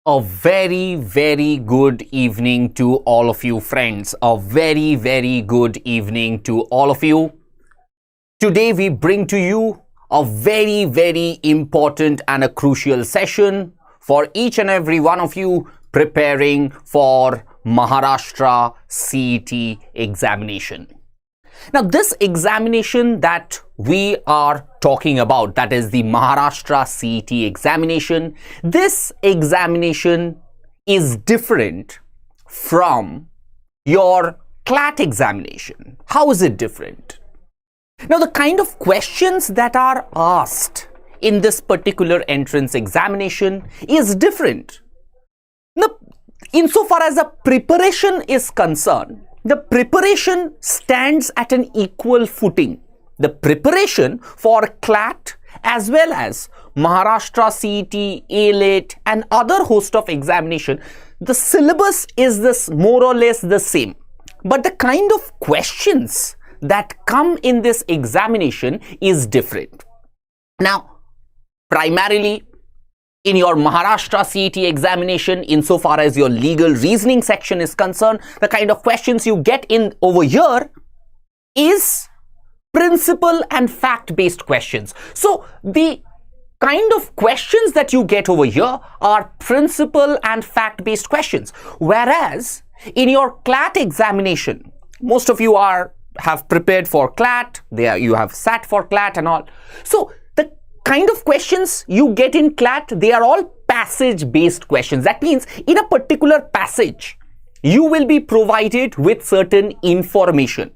A very, very good evening to all of you friends. A very, very good evening to all of you. Today we bring to you a very, very important and a crucial session for each and every one of you preparing for Maharashtra CET examination. Now, this examination that we are talking about, that is the Maharashtra CET examination, this examination is different from your CLAT examination. How is it different? Now, the kind of questions that are asked in this particular entrance examination is different. Now, insofar as the preparation is concerned, the preparation stands at an equal footing. The preparation for CLAT as well as Maharashtra CET, AILET and other host of examination, the syllabus is this more or less the same. But the kind of questions that come in this examination is different. Now, primarily in your Maharashtra CET examination, insofar as your legal reasoning section is concerned, the kind of questions you get in over here is principle and fact-based questions. So the kind of questions that you get over here are principle and fact-based questions. Whereas in your CLAT examination, most of you have prepared for CLAT, you have sat for CLAT and all. So the kind of questions you get in CLAT, they are all passage-based questions. That means in a particular passage, you will be provided with certain information.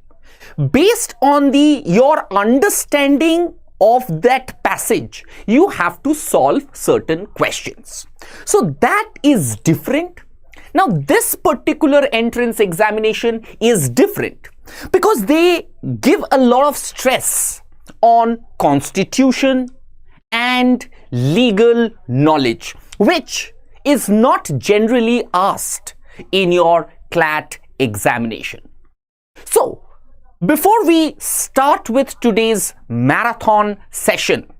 Based on your understanding of that passage, you have to solve certain questions. So that is different. Now, this particular entrance examination is different because they give a lot of stress on constitution and legal knowledge, which is not generally asked in your CLAT examination. So, before we start with today's marathon session,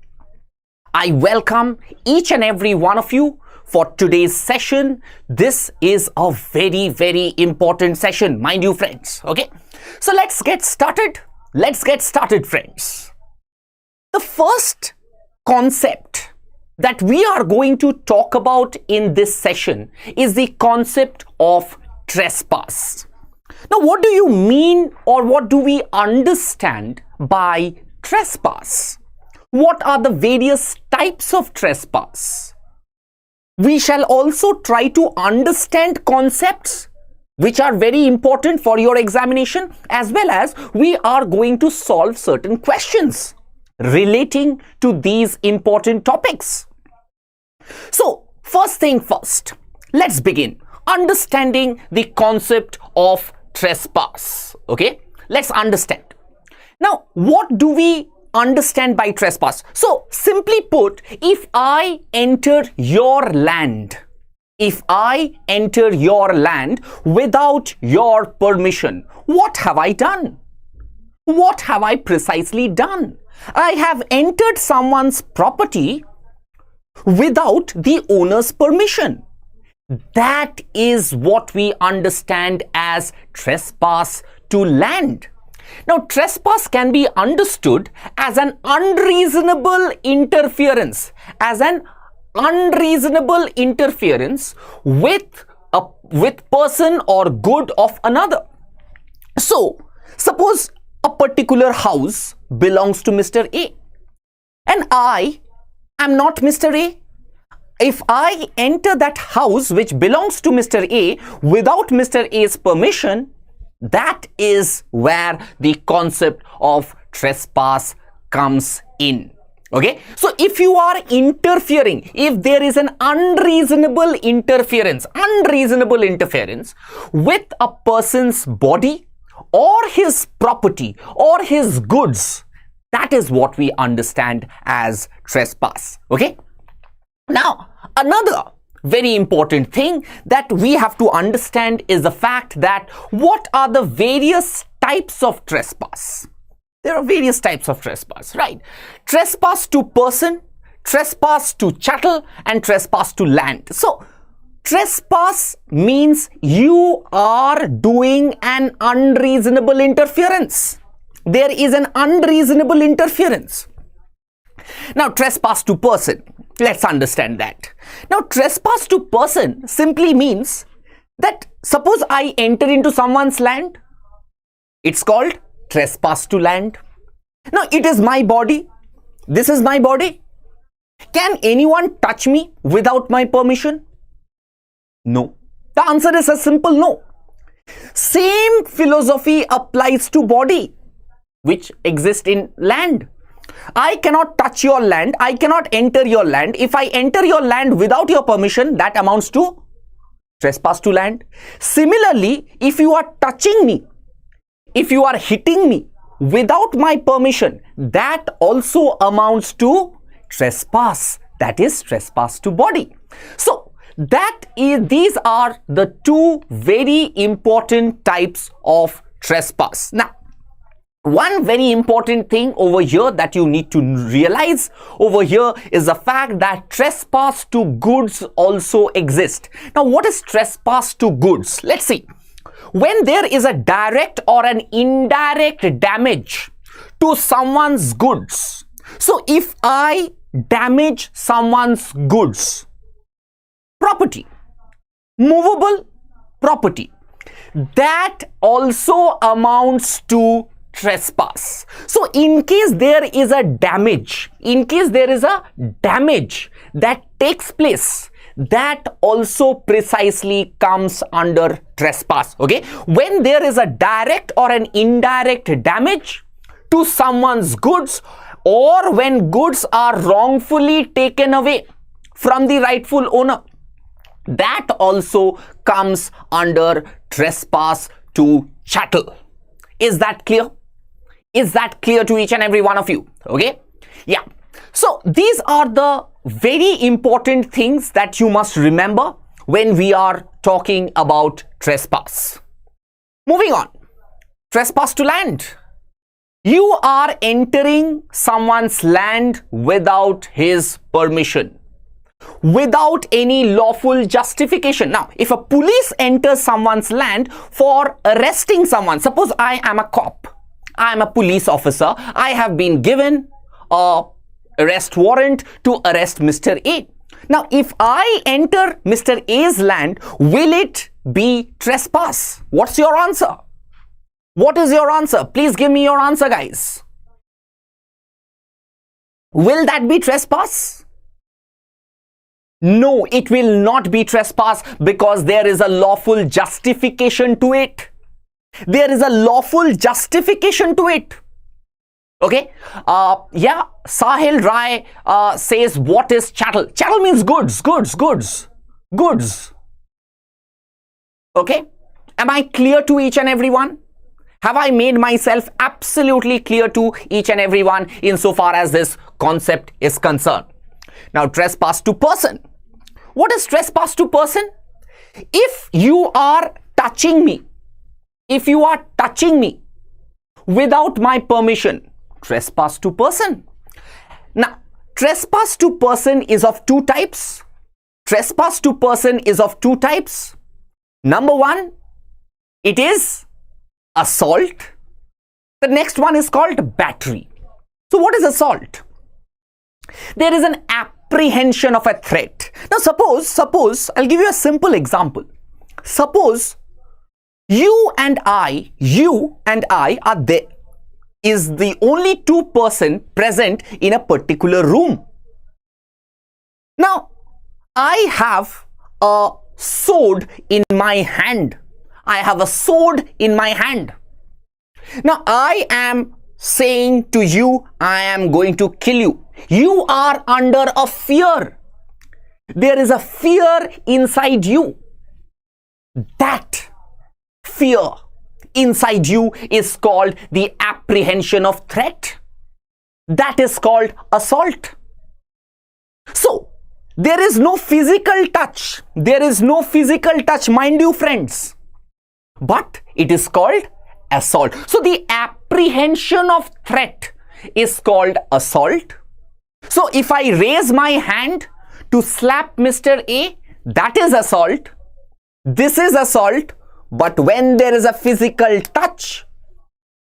I welcome each and every one of you for today's session. This is a very, very important session, mind you, friends. Okay, so let's get started. Let's get started, friends. The first concept that we are going to talk about in this session is the concept of trespass. Now, what do you mean or what do we understand by trespass? What are the various types of trespass? We shall also try to understand concepts which are very important for your examination, as well as we are going to solve certain questions relating to these important topics. So, first thing first, let's begin understanding the concept of trespass. Okay, let's understand. Now, what do we understand by trespass? So, simply put, if I enter your land, without your permission, what have I done? What have I precisely done? I have entered someone's property without the owner's permission. That is what we understand as trespass to land. Now, trespass can be understood as an unreasonable interference, with person or good of another. So, suppose a particular house belongs to Mr. A and I am not Mr. A. If I enter that house which belongs to Mr. A without Mr. A's permission, that is where the concept of trespass comes in. Okay, so if you are interfering, if there is an unreasonable interference with a person's body or his property or his goods, that is what we understand as trespass. Okay, now another very important thing that we have to understand is the fact that what are the various types of trespass. There are various types of trespass, right? Trespass to person, trespass to chattel, and trespass to land. So Trespass means you are doing an unreasonable interference. There is an unreasonable interference. Now, trespass to person. Let's understand that. Now, trespass to person simply means that suppose I enter into someone's land. It's called trespass to land. Now, it is my body. This is my body. Can anyone touch me without my permission? No. The answer is a simple no. Same philosophy applies to body which exists in land. I cannot touch your land. I cannot enter your land. If I enter your land without your permission, that amounts to trespass to land. Similarly, if you are touching me, if you are hitting me without my permission, that also amounts to trespass. That is trespass to body. So, these are the two very important types of trespass. Now, one very important thing over here that you need to realize over here is the fact that trespass to goods also exist. Now, what is trespass to goods? Let's see. When there is a direct or an indirect damage to someone's goods. So, if I damage someone's goods, property, movable property, that also amounts to trespass. So, in case there is a damage, that takes place, that also precisely comes under trespass. Okay, when there is a direct or an indirect damage to someone's goods, or when goods are wrongfully taken away from the rightful owner, that also comes under trespass to chattel. Is that clear? Is that clear to each and every one of you? Okay, yeah. So these are the very important things that you must remember when we are talking about trespass. Moving on, trespass to land. You are entering someone's land without his permission, without any lawful justification. Now, if a police enters someone's land for arresting someone, suppose I am a cop, I am a police officer, I have been given a arrest warrant to arrest Mr. A. Now, if I enter Mr. A's land, will it be trespass? What's your answer? What is your answer? Please give me your answer, guys. Will that be trespass? No, it will not be trespass because there is a lawful justification to it. There is a lawful justification to it. Okay, yeah, Sahil Rai says, what is chattel? Chattel means goods. Okay, am I clear to each and every one? Have I made myself absolutely clear to each and everyone insofar as this concept is concerned? Now, trespass to person. What is trespass to person? If you are touching me, without my permission, trespass to person. Now, trespass to person is of two types. Number one, it is assault. The next one is called battery. So what is assault? There is an apprehension of a threat. Now suppose, I'll give you a simple example. Suppose you and I are there, is the only two person present in a particular room. Now, I have a sword in my hand. Now, I am saying to you, I am going to kill you. You are under a fear. There is a fear inside you. That fear inside you is called the apprehension of threat. That is called assault. So, there is no physical touch. Mind you, friends. But it is called assault. So, the apprehension of threat is called assault. So, if I raise my hand to slap Mr. A, that is assault. This is assault. But when there is a physical touch,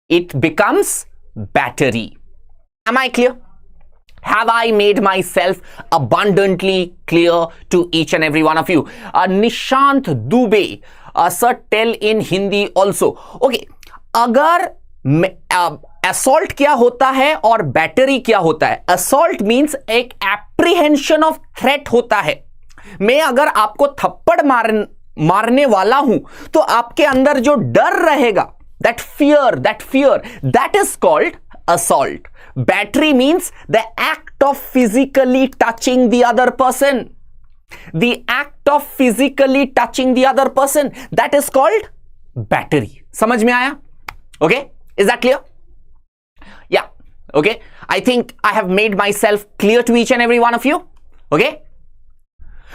it becomes battery. Am I clear? Have I made myself abundantly clear to each and every one of you? Nishant Dubey, sir, tell in Hindi also. Okay, अगर assault क्या होता है और battery क्या होता है? Assault means एक apprehension of threat होता है. मैं अगर आपको थप्पड़ मारने वाला हूं तो आपके अंदर जो डर रहेगा, that fear, that is called assault. Battery means the act of physically touching the other person. The act of physically touching the other person, that is called battery. समझ में आया? Okay? Is that clear? Yeah. Okay? I think I have made myself clear to each and every one of you. Okay?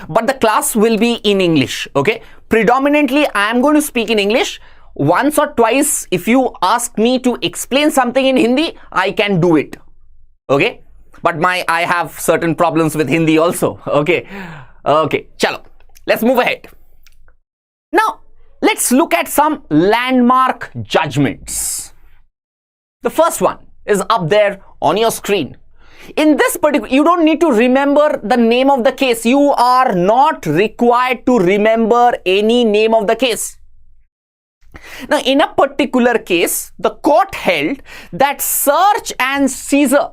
But the class will be in English. Okay? Predominantly, I am going to speak in English. Once or twice, if you ask me to explain something in Hindi, I can do it. Okay? But I have certain problems with Hindi also. Okay? Okay. Chalo. Let's move ahead. Now, let's look at some landmark judgments. The first one is up there on your screen. In this particular, you don't need to remember the name of the case. You are not required to remember any name of the case. Now, in a particular case, the court held that search and seizure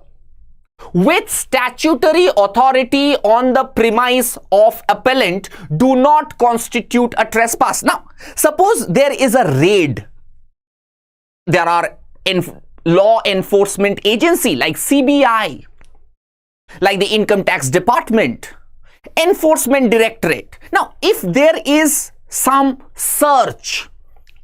with statutory authority on the premise of appellant do not constitute a trespass. Now, suppose there is a raid. There are law enforcement agency like CBI, like the Income Tax Department, Enforcement Directorate. Now, if there is some search,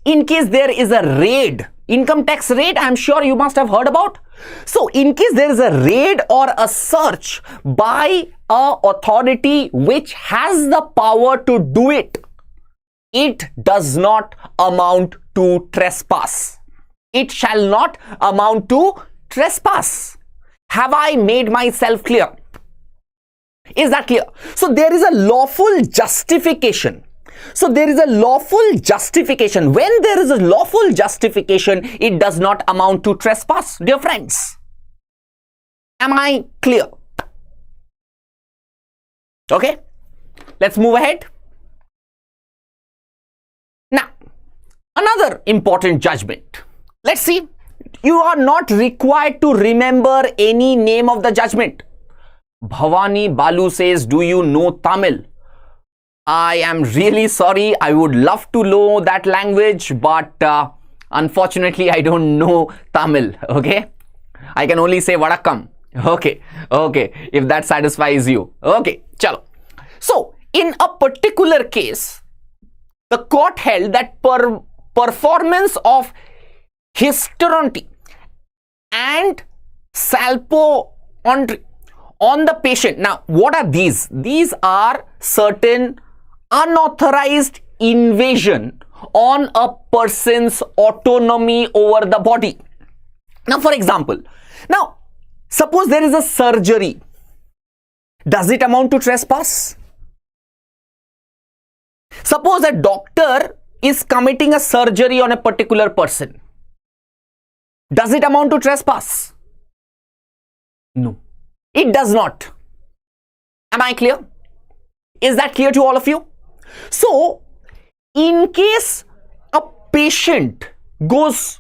in case there is a raid, income tax raid, I am sure you must have heard about. So, in case there is a raid or a search by a authority which has the power to do it, it does not amount to trespass. It shall not amount to trespass. Have I made myself clear? Is that clear? So, there is a lawful justification. So, there is a lawful justification. When there is a lawful justification, it does not amount to trespass, dear friends. Am I clear? Okay, let's move ahead. Now, another important judgment. Let's see. You are not required to remember any name of the judgment. Bhavani Balu says, do you know Tamil? I am really sorry. I would love to know that language, but unfortunately, I don't know Tamil. Okay, I can only say Vadakkam. Okay, if that satisfies you. Okay, chalo. So, in a particular case, the court held that performance of hysterectomy and salpometry on the patient. Now, what are these? These are certain unauthorized invasion on a person's autonomy over the body. Now, for example, now suppose there is a surgery. Does it amount to trespass? Suppose a doctor is committing a surgery on a particular person. Does it amount to trespass? No, it does not. Am I clear? Is that clear to all of you? So, in case a patient goes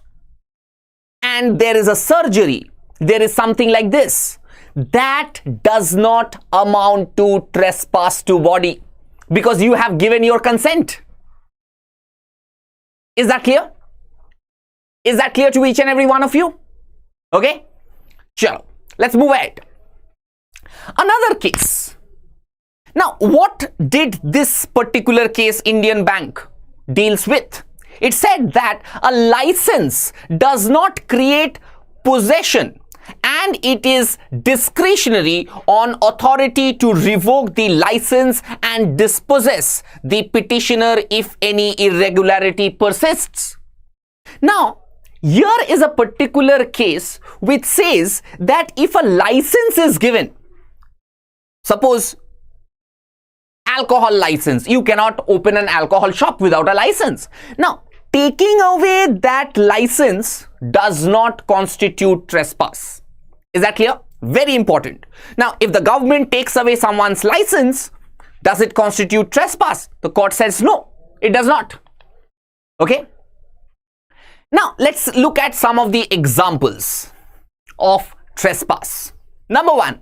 and there is a surgery, there is something like this, that does not amount to trespass to body because you have given your consent. Is that clear? Is that clear to each and every one of you? Okay? Chalo, let's move ahead. Another case. Now, what did this particular case Indian Bank deals with? It said that a license does not create possession and it is discretionary on authority to revoke the license and dispossess the petitioner if any irregularity persists. Now, here is a particular case which says that if a license is given, suppose alcohol license. You cannot open an alcohol shop without a license. Now, taking away that license does not constitute trespass. Is that clear? Very important. Now, if the government takes away someone's license, does it constitute trespass? The court says no, it does not. Okay? Now, let's look at some of the examples of trespass. Number one,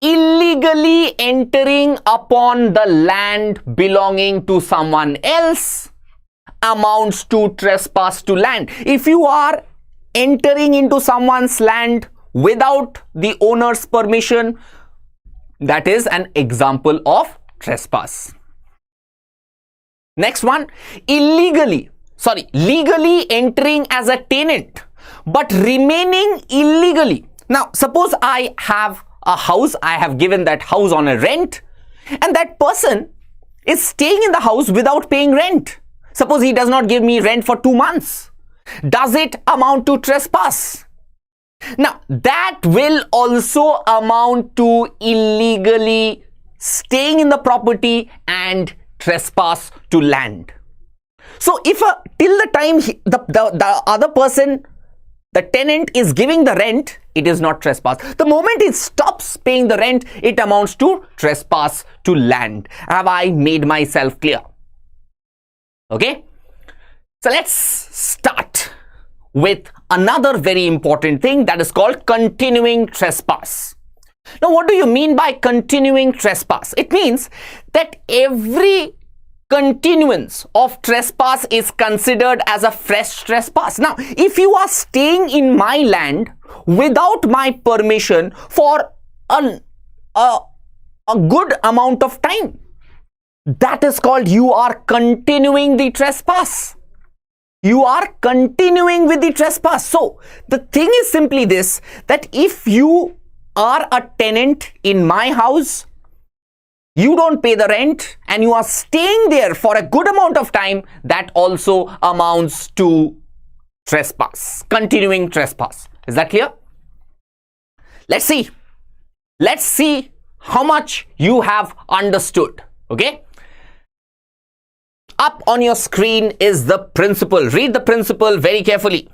illegally entering upon the land belonging to someone else amounts to trespass to land. If you are entering into someone's land without the owner's permission, that is an example of trespass. Next one, legally entering as a tenant but remaining illegally. Now, suppose I have a house, I have given that house on a rent, and that person is staying in the house without paying rent. Suppose he does not give me rent for 2 months. Does it amount to trespass? Now, that will also amount to illegally staying in the property and trespass to land. So, if till the time the other person, the tenant, is giving the rent, it is not trespass. The moment it stops paying the rent, it amounts to trespass to land. Have I made myself clear? Okay? So, let's start with another very important thing, that is called continuing trespass. Now, what do you mean by continuing trespass? It means that every continuance of trespass is considered as a fresh trespass. Now, if you are staying in my land without my permission for a good amount of time, that is called you are continuing the trespass. You are continuing with the trespass. So, the thing is simply this, that if you are a tenant in my house, you don't pay the rent, and you are staying there for a good amount of time, that also amounts to trespass, continuing trespass. Is that clear? Let's see. Let's see how much you have understood. Okay? Up on your screen is the principle. Read the principle very carefully.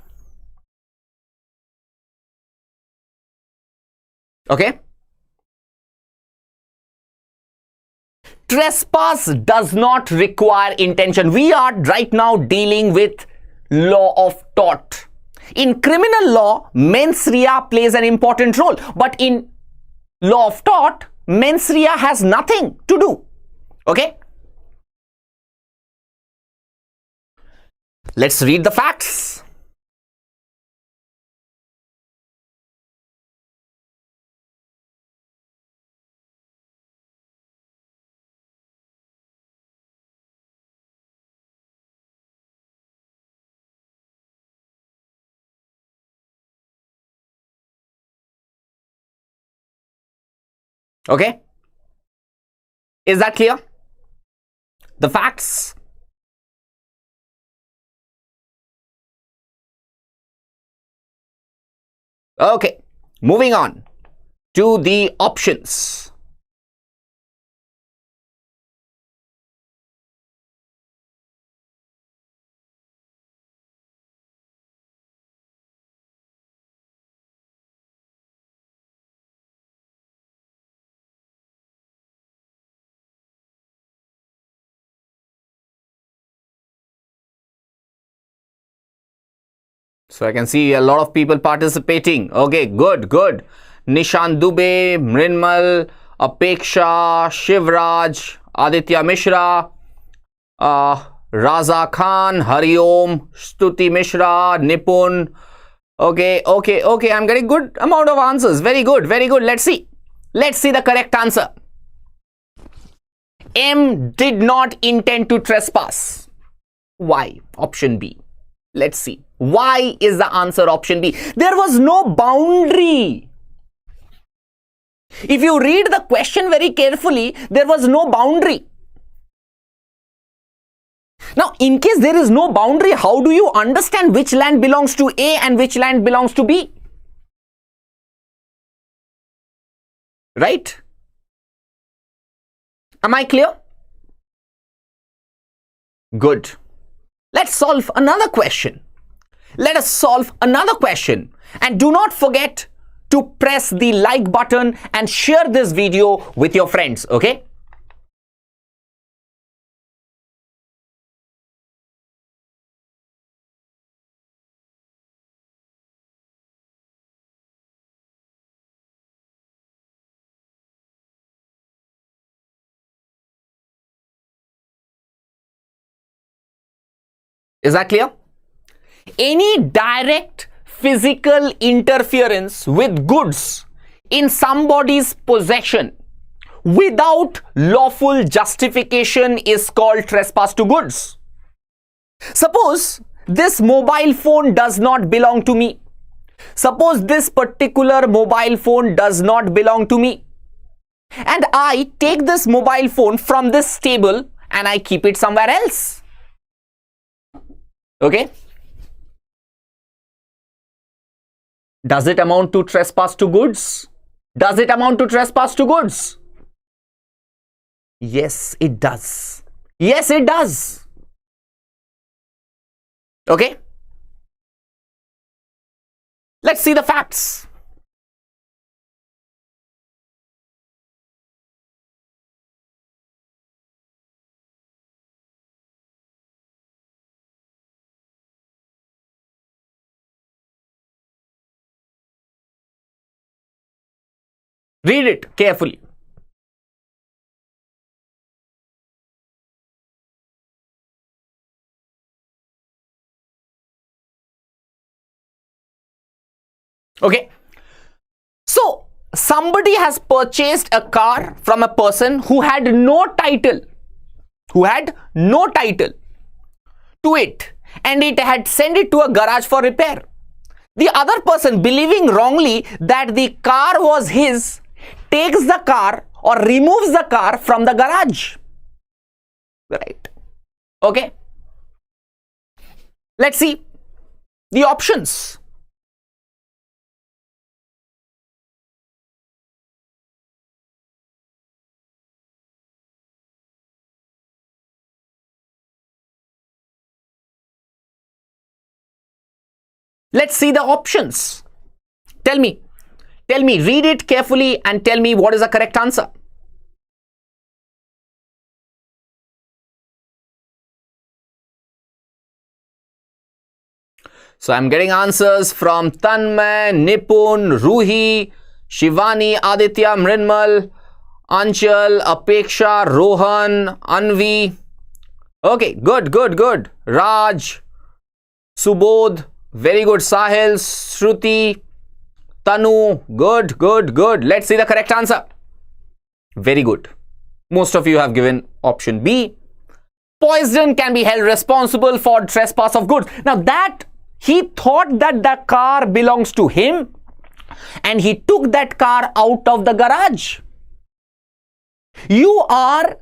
Okay? Trespass does not require intention. We are right now dealing with law of tort. In criminal law, mens rea plays an important role. But in law of tort, mens rea has nothing to do. Okay? Let's read the facts. Okay? Is that clear? The facts. Okay, moving on to the options. So I can see a lot of people participating. Okay, good, good. Nishan Dubey, Mrinmal, Apeksha, Shivraj, Aditya Mishra, Raza Khan, Hariom, Stuti Mishra, Nipun. Okay. I'm getting good amount of answers. Very good, very good. Let's see. Let's see the correct answer. M did not intend to trespass. Why? Option B. Let's see. Why is the answer option B? There was no boundary. If you read the question very carefully, there was no boundary. Now, in case there is no boundary, how do you understand which land belongs to A and which land belongs to B? Right? Am I clear? Good. Let's solve another question. Let us solve another question. And do not forget to press the like button and share this video with your friends, okay? Is that clear? Any direct physical interference with goods in somebody's possession without lawful justification is called trespass to goods. Suppose this mobile phone does not belong to me. Suppose this particular mobile phone does not belong to me. And I take this mobile phone from this table and I keep it somewhere else. Okay? Does it amount to trespass to goods? Does it amount to trespass to goods? Yes, it does. Yes, it does. Okay? Let's see the facts. Read it carefully. Okay. So, somebody has purchased a car from a person who had no title. Who had no title to it. And it had sent it to a garage for repair. The other person, believing wrongly that the car was his, takes the car or removes the car from the garage. Right. Okay. Let's see the options. Let's see the options. Tell me, read it carefully and tell me what is the correct answer. So I'm getting answers from Tanmay, Nipun, Ruhi, Shivani, Aditya, Mrinmal, Anchal, Apeksha, Rohan, Anvi. Okay, good. Raj, Subodh, very good. Sahil, Shruti, Tanu, good. Let's see the correct answer. Very good. Most of you have given option B. Poison can be held responsible for trespass of goods. Now that he thought that the car belongs to him and he took that car out of the garage. You are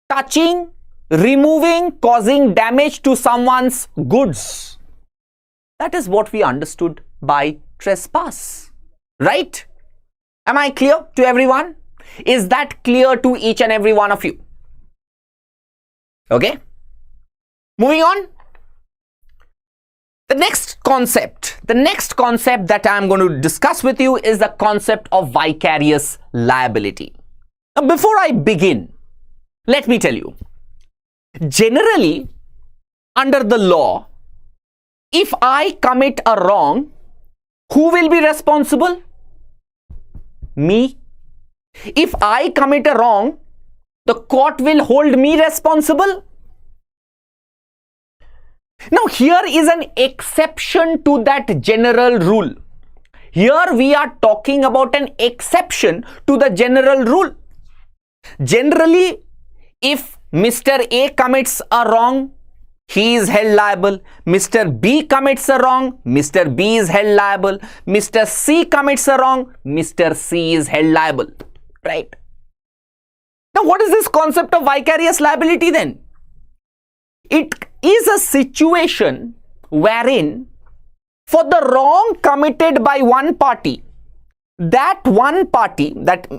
touching, removing, causing damage to someone's goods. That is what we understood by trespass, right? Am I clear to everyone? Is that clear to each and every one of you? Okay. Moving on. The next concept that I am going to discuss with you is the concept of vicarious liability. Now, before I begin, let me tell you, generally, under the law, if I commit a wrong, who will be responsible? Me. If I commit a wrong, the court will hold me responsible. Now, here is an exception to that general rule. Here we are talking about an exception to the general rule. Generally, if Mr. A commits a wrong, he is held liable. Mr. B commits a wrong, Mr. B is held liable. Mr. C commits a wrong, Mr. C is held liable. Right? Now, what is this concept of vicarious liability then? It is a situation wherein for the wrong committed by one party, that one party, that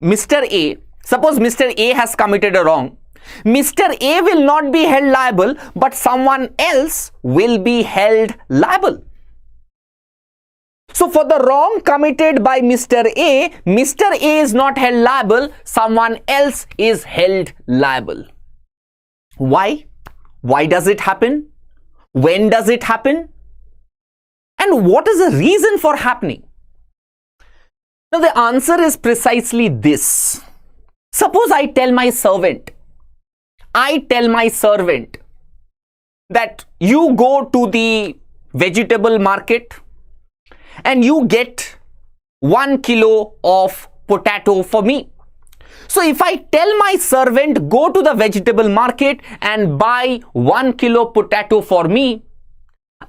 Mr. A, suppose Mr. A has committed a wrong Mr. A will not be held liable, but someone else will be held liable. So for the wrong committed by Mr. A is not held liable, someone else is held liable. Why? Why does it happen? When does it happen? And what is the reason for happening? Now the answer is precisely this. Suppose I tell my servant that you go to the vegetable market and you get 1 kilo of potato for me. So if I tell my servant, go to the vegetable market and buy 1 kilo potato for me,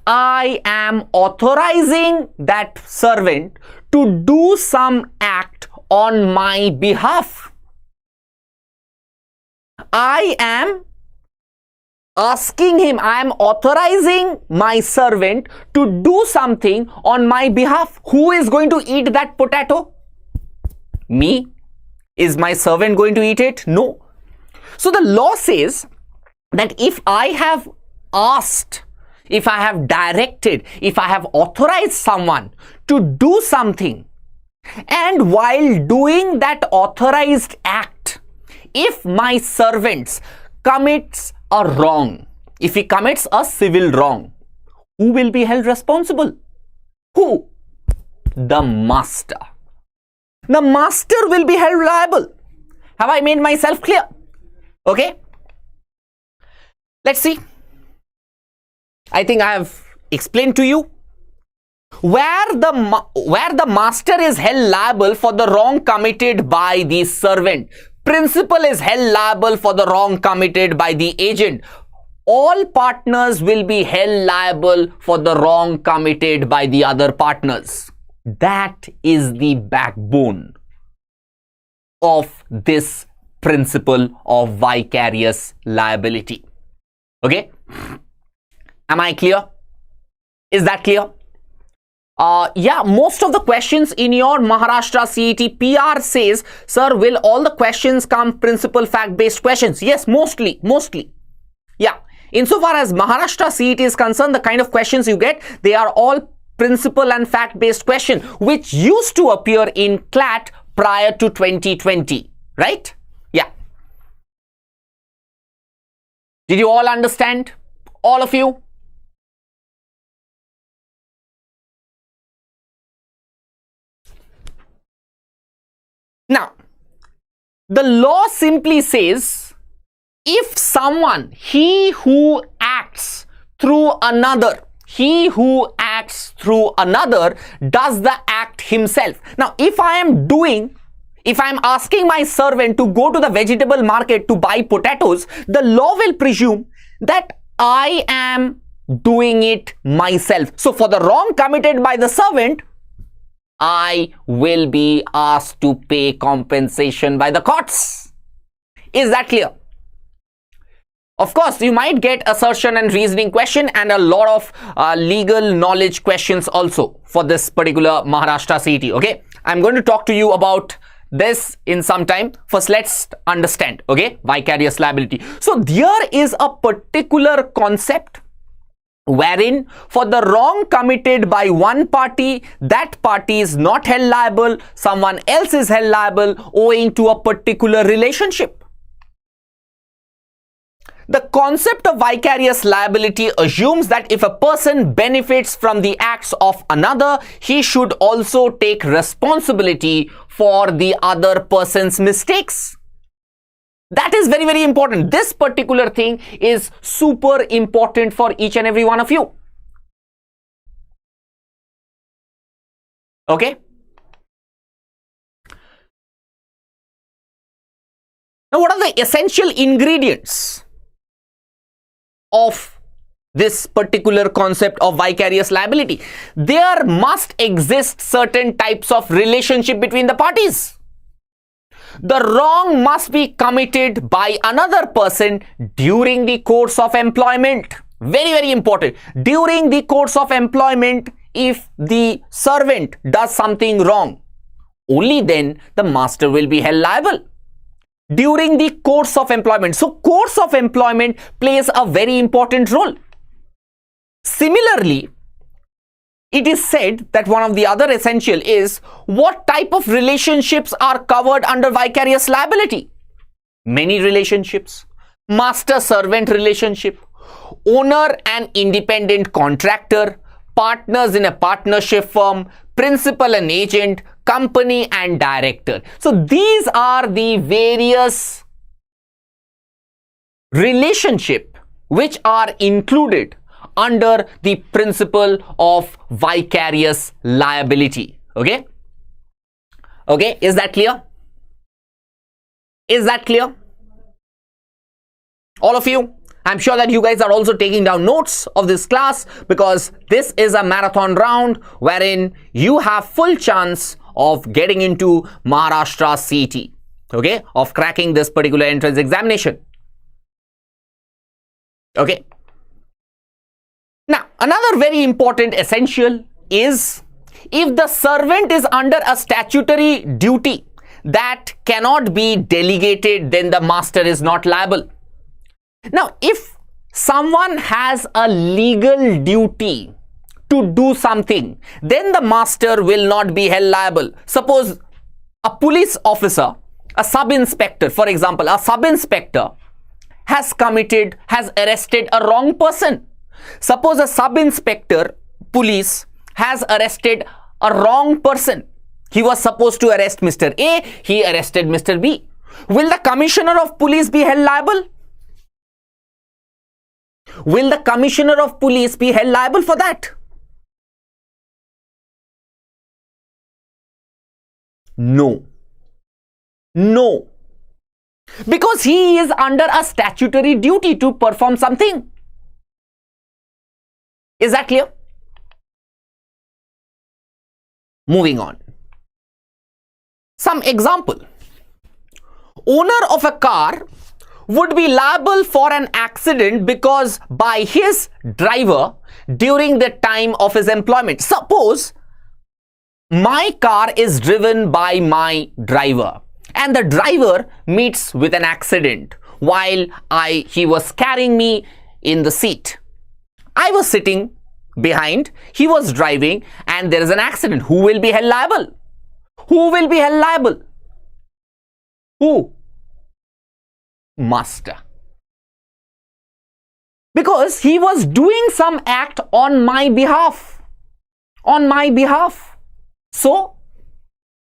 I am authorizing that servant to do some act on my behalf. I am authorizing my servant to do something on my behalf. Who is going to eat that potato? Me. Is my servant going to eat it? No. So the law says that if I have asked, if I have directed, if I have authorized someone to do something, and while doing that authorized act, if my servant commits a wrong, if he commits a civil wrong, who will be held responsible? Who? The master. The master will be held liable. Have I made myself clear? Okay. Let's see. I think I have explained to you. Where the master is held liable for the wrong committed by the servant, principal is held liable for the wrong committed by the agent. All partners will be held liable for the wrong committed by the other partners. That is the backbone of this principle of vicarious liability. Okay? Am I clear? Is that clear? Yeah, most of the questions in your Maharashtra CET PR says, sir, will all the questions come principal fact-based questions? Yes, mostly. Yeah, insofar as Maharashtra CET is concerned, the kind of questions you get, they are all principal and fact-based question, which used to appear in CLAT prior to 2020, right? Yeah. Did you all understand? All of you? Now, the law simply says, if someone, he who acts through another, does the act himself. Now, if I am asking my servant to go to the vegetable market to buy potatoes, the law will presume that I am doing it myself. So, for the wrong committed by the servant, I will be asked to pay compensation by the courts. Is that clear? Of course, you might get assertion and reasoning question and a lot of legal knowledge questions also for this particular Maharashtra CET. Okay, I'm going to talk to you about this in some time. First, let's understand, okay, vicarious liability. So there is a particular concept wherein for the wrong committed by one party, that party is not held liable, someone else is held liable owing to a particular relationship. The concept of vicarious liability assumes that if a person benefits from the acts of another, he should also take responsibility for the other person's mistakes. That is very, very important. This particular thing is super important for each and every one of you. Okay? Now, what are the essential ingredients of this particular concept of vicarious liability? There must exist certain types of relationship between the parties. The wrong must be committed by another person during the course of employment. Very, very important. During the course of employment, if the servant does something wrong, only then the master will be held liable. during the course of employment. So course of employment plays a very important role. Similarly, it is said that one of the other essential is what type of relationships are covered under vicarious liability. Many relationships, master-servant relationship, owner and independent contractor, partners in a partnership firm, principal and agent, company and director. So these are the various relationships which are included under the principle of vicarious liability. Okay? Okay, is that clear? Is that clear? All of you? I'm sure that you guys are also taking down notes of this class, because this is a marathon round wherein you have full chance of getting into Maharashtra CET, okay, of cracking this particular entrance examination. Okay. Now, another very important essential is if the servant is under a statutory duty that cannot be delegated, then the master is not liable. Now, if someone has a legal duty to do something, then the master will not be held liable. Suppose a police officer, a sub-inspector, for example, a sub-inspector has arrested a wrong person. Suppose a sub-inspector police has arrested a wrong person. He was supposed to arrest Mr. A, he arrested Mr. B. Will the commissioner of police be held liable? Will the commissioner of police be held liable for that? No. No. Because he is under a statutory duty to perform something. Is that clear? Moving on. Some example. Owner of a car would be liable for an accident because by his driver during the time of his employment. Suppose my car is driven by my driver and the driver meets with an accident while he was carrying me in the seat. I was sitting behind, he was driving, and there is an accident. Who will be held liable? Who will be held liable? Who? Master. Because he was doing some act on my behalf. On my behalf. So,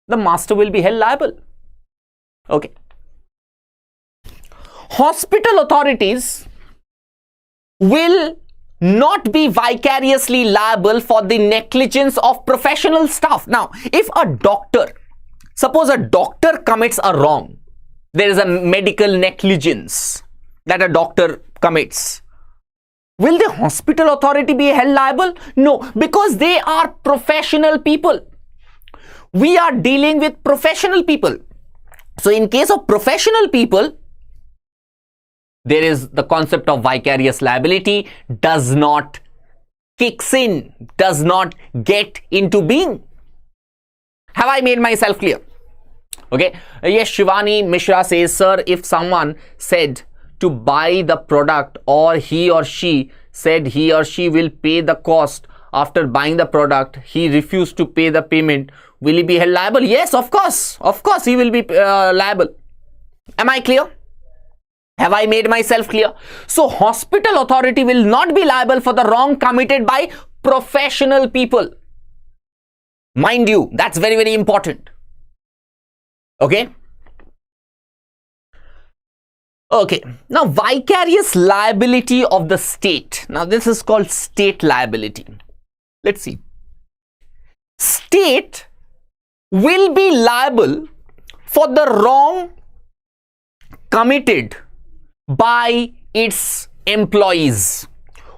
the master will be held liable. Okay. Hospital authorities will not be vicariously liable for the negligence of professional staff. Now, if a doctor, suppose a doctor commits a wrong, there is a medical negligence that a doctor commits. Will the hospital authority be held liable? No, because they are professional people. We are dealing with professional people. So, in case of professional people, there is the concept of vicarious liability does not kicks in, does not get into being. Have I made myself clear? Okay. Yes, Shivani Mishra says, sir, if someone said to buy the product or he or she said he or she will pay the cost after buying the product, he refused to pay the payment, will he be held liable? Yes, of course. Of course, he will be liable. Am I clear? Have I made myself clear? So, hospital authority will not be liable for the wrong committed by professional people. Mind you, that's very, very important. Okay? Okay. Now, vicarious liability of the state. Now, this is called state liability. Let's see. State will be liable for the wrong committed by its employees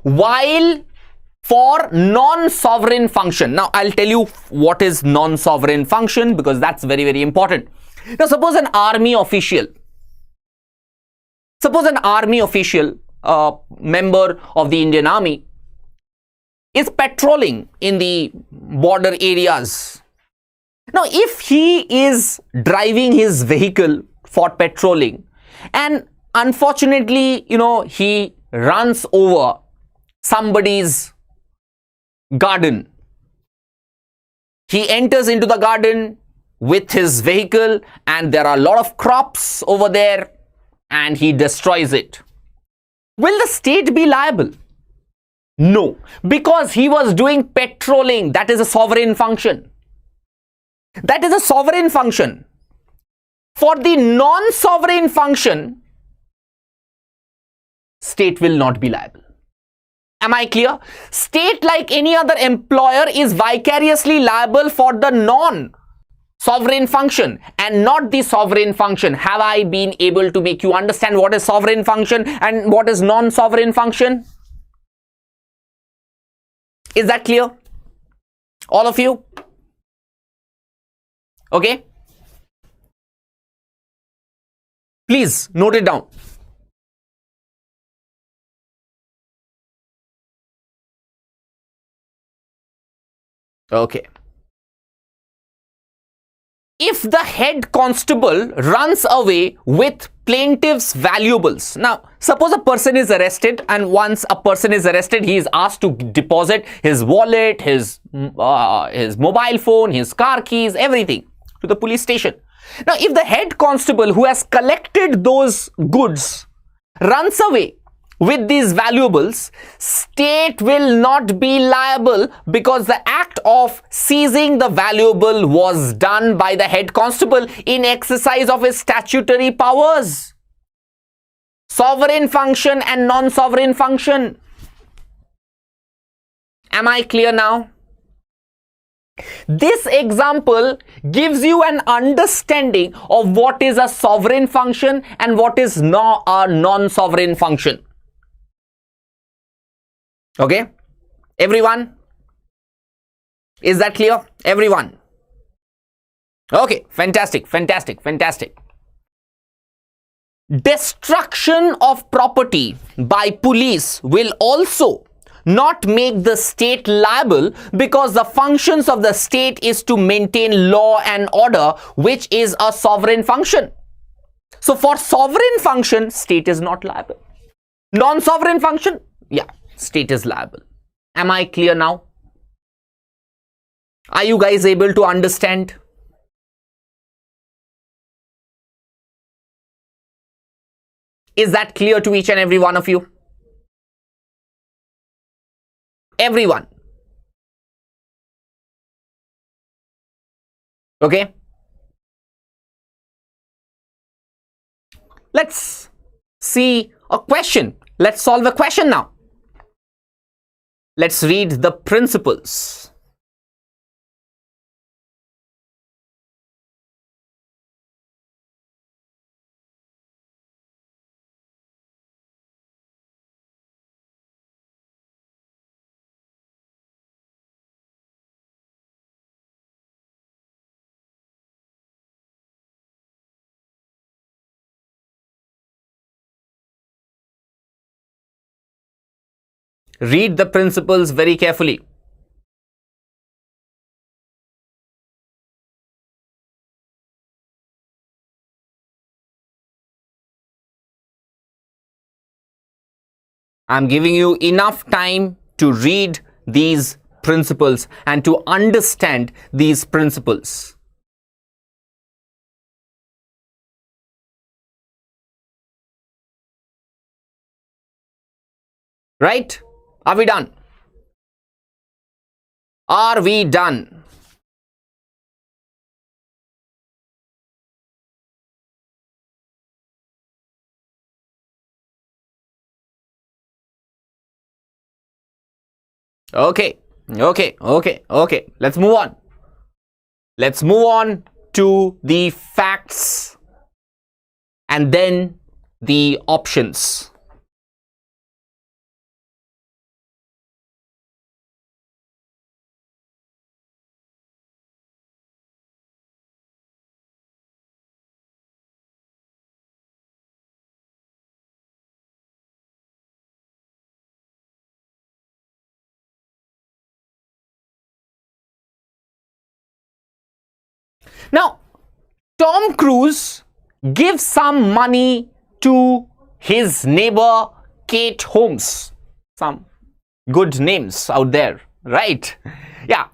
while for non-sovereign function. Now, I'll tell you what is non-sovereign function because that's very, very important. Now, suppose an army official, member of the Indian Army is patrolling in the border areas. Now, if he is driving his vehicle for patrolling, and unfortunately, he runs over somebody's garden. He enters into the garden with his vehicle, and there are a lot of crops over there, and he destroys it. Will the state be liable? No, because he was doing patrolling. That is a sovereign function. That is a sovereign function. For the non-sovereign function, state will not be liable. Am I clear? State, like any other employer, is vicariously liable for the non-sovereign function and not the sovereign function. Have I been able to make you understand what is sovereign function and what is non-sovereign function? Is that clear? All of you? Okay? Please note it down. Okay. If the head constable runs away with plaintiff's valuables. Now, suppose a person is arrested, and once a person is arrested, he is asked to deposit his wallet, his mobile phone, his car keys, everything to the police station. Now, if the head constable who has collected those goods runs away with these valuables, state will not be liable because the act of seizing the valuable was done by the head constable in exercise of his statutory powers. Sovereign function and non-sovereign function. Am I clear now? This example gives you an understanding of what is a sovereign function and what is a non-sovereign function. Okay, everyone? Is that clear? Everyone? Okay, fantastic. Destruction of property by police will also not make the state liable because the functions of the state is to maintain law and order, which is a sovereign function. So for sovereign function, state is not liable. Non-sovereign function, yeah, state is liable. Am I clear now? Are you guys able to understand? Is that clear to each and every one of you? Everyone. Okay. Let's see a question. Let's solve a question now. Let's read the principles. Read the principles very carefully. I'm giving you enough time to read these principles and to understand these principles. Right? Are we done? Are we done? Okay. Let's move on. Let's move on to the facts and then the options. Now, Tom Cruise give some money to his neighbor Kate Holmes. Some good names out there, right? Yeah.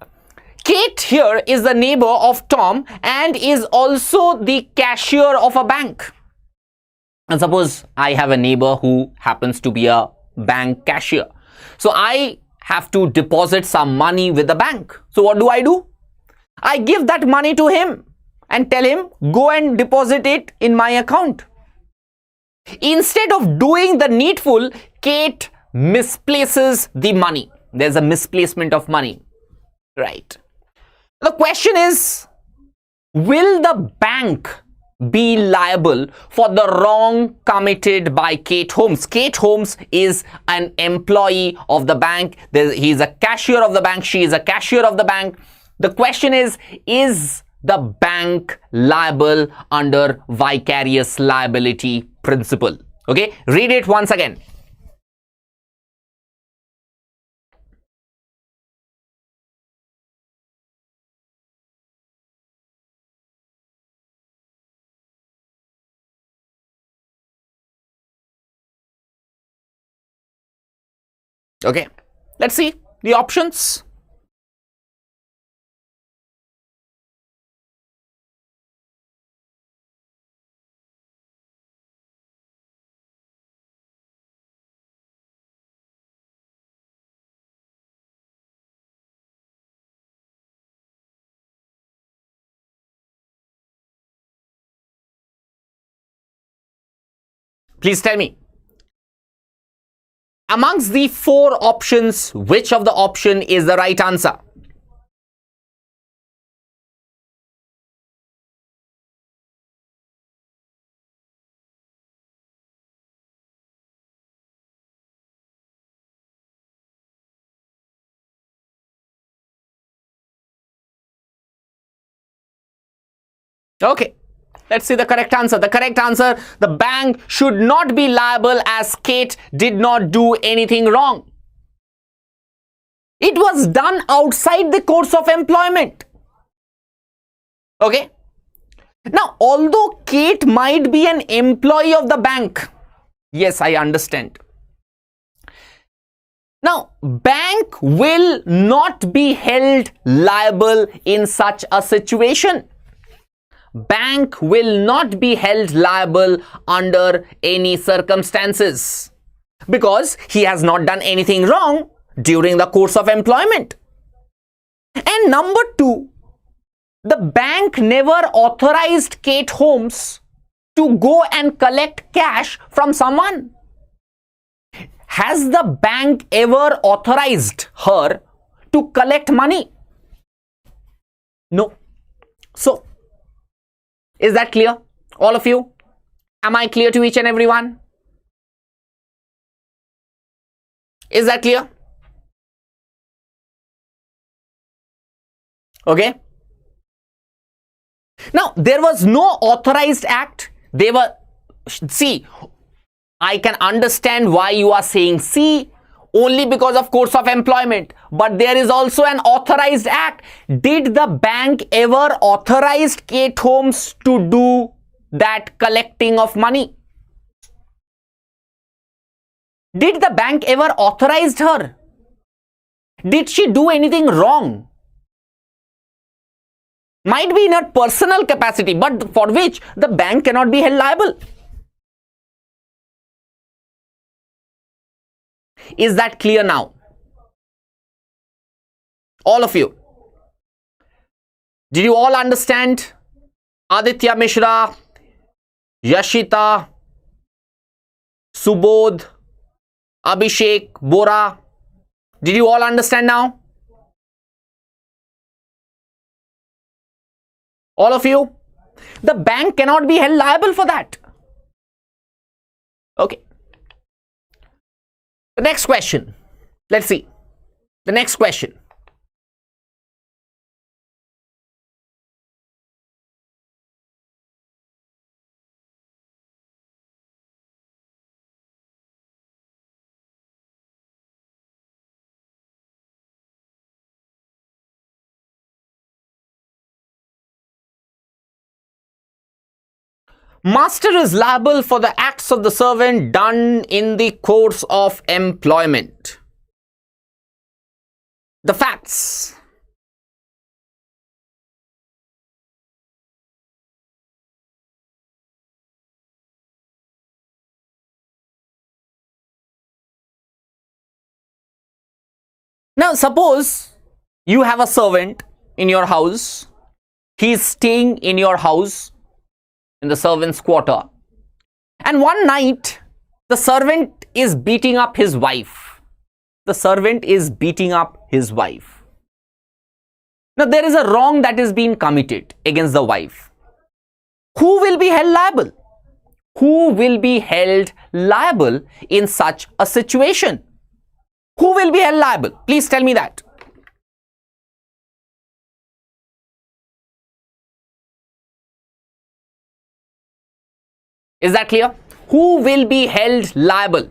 Kate here is the neighbor of Tom and is also the cashier of a bank. And suppose I have a neighbor who happens to be a bank cashier. So I have to deposit some money with the bank. So what do? I give that money to him and tell him, go and deposit it in my account. Instead of doing the needful, Kate misplaces the money. There's a misplacement of money, right? The question is, will the bank be liable for the wrong committed by Kate Holmes? Kate Holmes is an employee of the bank. He's a cashier of the bank. She is a cashier of the bank. The question is the bank liable under vicarious liability principle? Okay, read it once again. Okay, let's see the options. Please tell me, amongst the four options, which of the option is the right answer? Okay, let's see the correct answer. The correct answer, the bank should not be liable as Kate did not do anything wrong. It was done outside the course of employment. Okay. Now, although Kate might be an employee of the bank, yes, I understand. Now, bank will not be held liable in such a situation. Bank will not be held liable under any circumstances because he has not done anything wrong during the course of employment. And number two, the bank never authorized Kate Holmes to go and collect cash from someone. Has the bank ever authorized her to collect money? No. So, is that clear? All of you? Am I clear to each and every one? Is that clear? Okay. Now, there was no authorized act. They were, see, I can understand why you are saying C only because of course of employment. But there is also an authorized act. Did the bank ever authorize Kate Holmes to do that collecting of money? Did the bank ever authorize her? Did she do anything wrong? Might be in her personal capacity, but for which the bank cannot be held liable. Is that clear now? All of you. Did you all understand? Aditya Mishra, Yashita, Subodh, Abhishek, Bora. Did you all understand now? All of you? The bank cannot be held liable for that. Okay. The next question. Let's see. The next question. Master is liable for the acts of the servant done in the course of employment. The facts. Now, suppose you have a servant in your house. He is staying in your house in the servant's quarter. And one night, the servant is beating up his wife. The servant is beating up his wife. Now, there is a wrong that is being committed against the wife. Who will be held liable? Who will be held liable in such a situation? Who will be held liable? Please tell me that. Is that clear? Who will be held liable?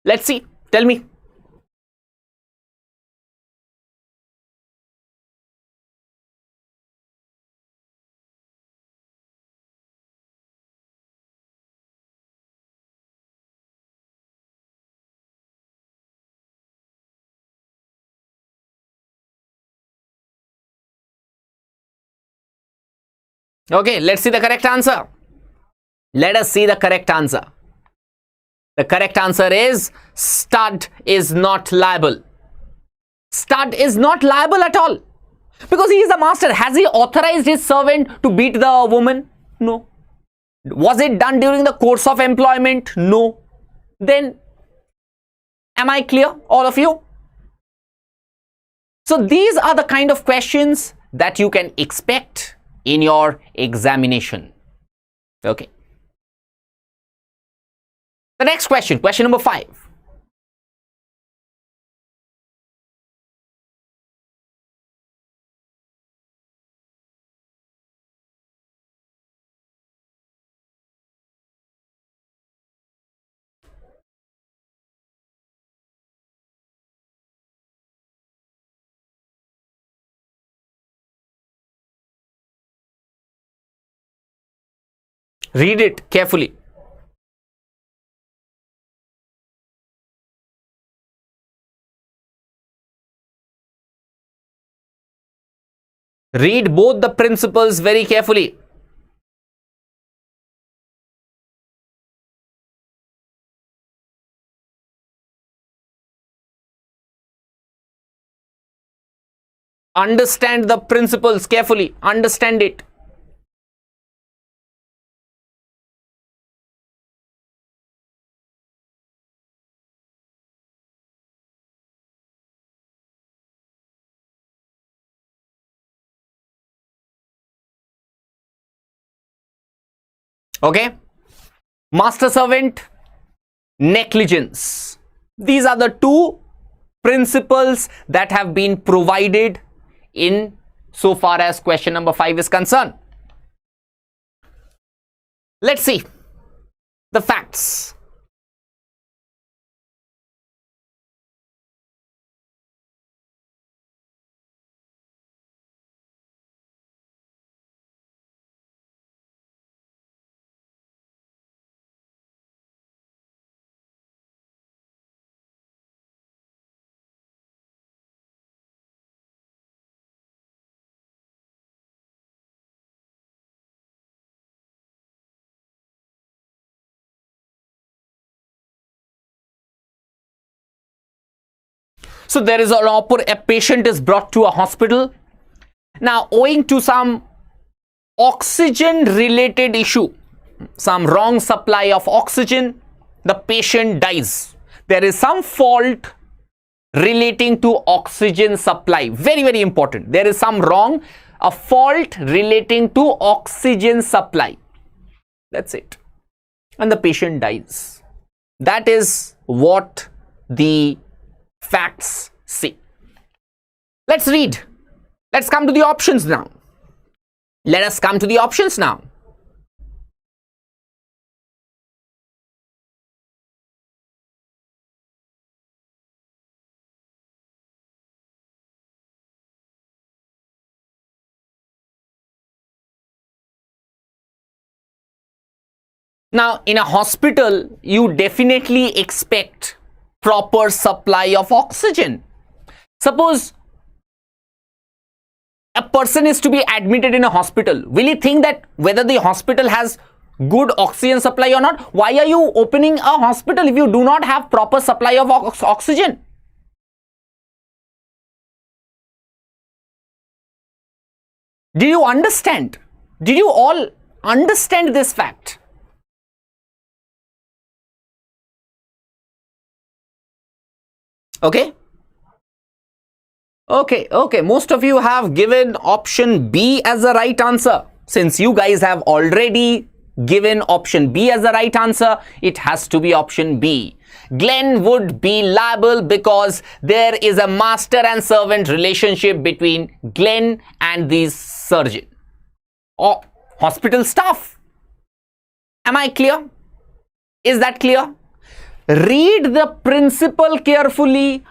Let's see. Tell me. Okay, let's see the correct answer. Let us see the correct answer. The correct answer is stud is not liable. Stud is not liable at all. Because he is the master. Has he authorized his servant to beat the woman? No. Was it done during the course of employment? No. Then, am I clear, all of you? So these are the kind of questions that you can expect in your examination. Okay. The next question, question number 5. Read it carefully. Read both the principles very carefully. Understand the principles carefully. Understand it. Okay. Master servant, negligence. These are the two principles that have been provided in so far as question number 5 is concerned. Let's see the facts. So there is a patient is brought to a hospital. Now, owing to some oxygen related issue, some wrong supply of oxygen, the patient dies. There is some fault relating to oxygen supply. Very, very important. There is some wrong, a fault relating to oxygen supply. That's it. And the patient dies. That is what the facts say. Let's read. Let's come to the options now. Let us come to the options now. Now, in a hospital, you definitely expect proper supply of oxygen. Suppose a person is to be admitted in a hospital. Will you think that whether the hospital has good oxygen supply or not? Why are you opening a hospital if you do not have proper supply of oxygen? Do you understand? Did you all understand this fact? Okay. Okay. Most of you have given option B as the right answer. Since you guys have already given option B as the right answer, it has to be option B. Glenn would be liable because there is a master and servant relationship between Glenn and the surgeon or hospital staff. Am I clear? Is that clear? Read the principle carefully.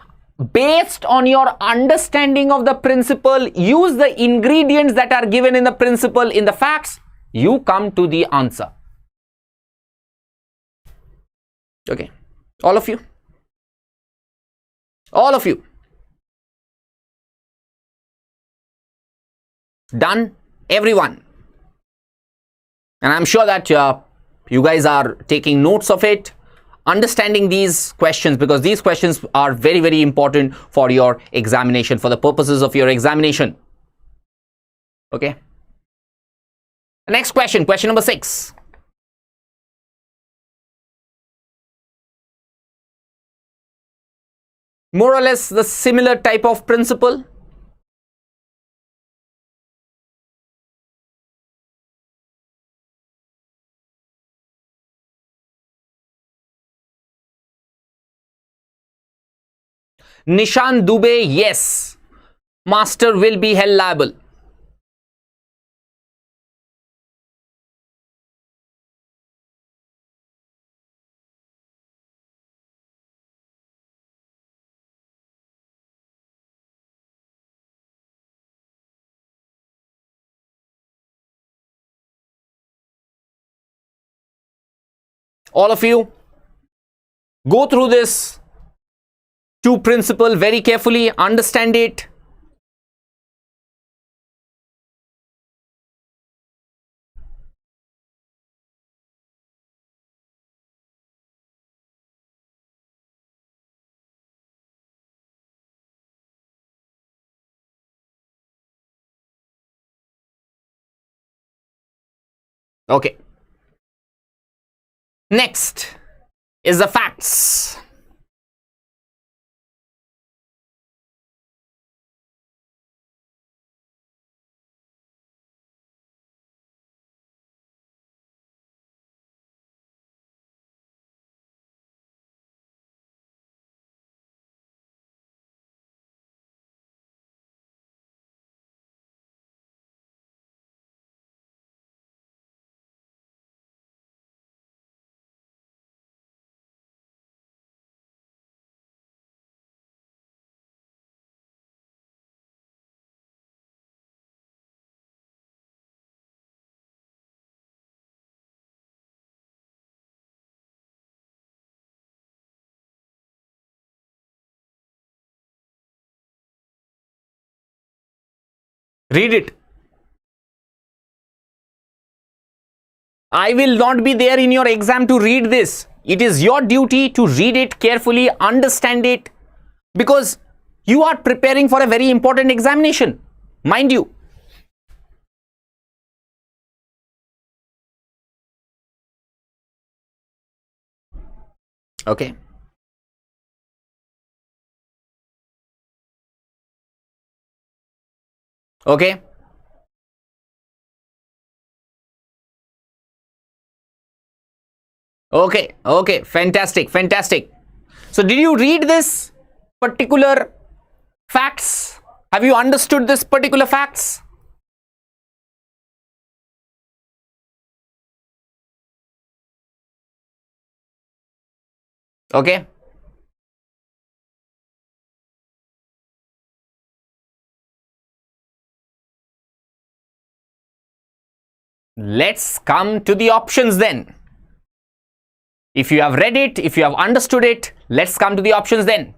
Based on your understanding of the principle, use the ingredients that are given in the principle in the facts, you come to the answer. Okay. All of you. Done? Everyone. And I'm sure that you guys are taking notes of it, understanding these questions, because these questions are very, very important for your examination, for the purposes of your examination. Okay. Next question, question number 6. More or less the similar type of principle. Nishan Dubey, yes. Master will be held liable. All of you, go through this two principle very carefully, understand it. Okay. Next is the facts. Read it. I will not be there in your exam to read this. It is your duty to read it carefully, understand it, because you are preparing for a very important examination, mind you. Okay. Okay. Okay. Fantastic. So did you read this particular facts? Have you understood this particular facts? Okay. Let's come to the options then. If you have read it, if you have understood it, let's come to the options then.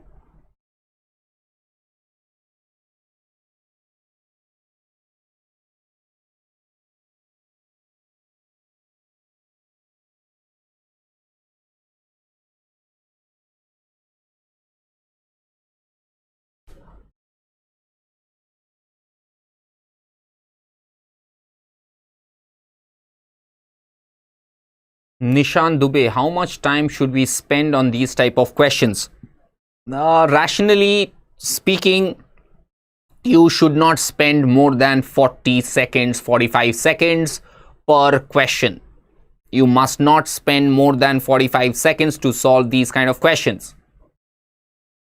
Nishan Dubey, how much time should we spend on these type of questions? Rationally speaking, you should not spend more than 40 seconds, 45 seconds per question. You must not spend more than 45 seconds to solve these kind of questions,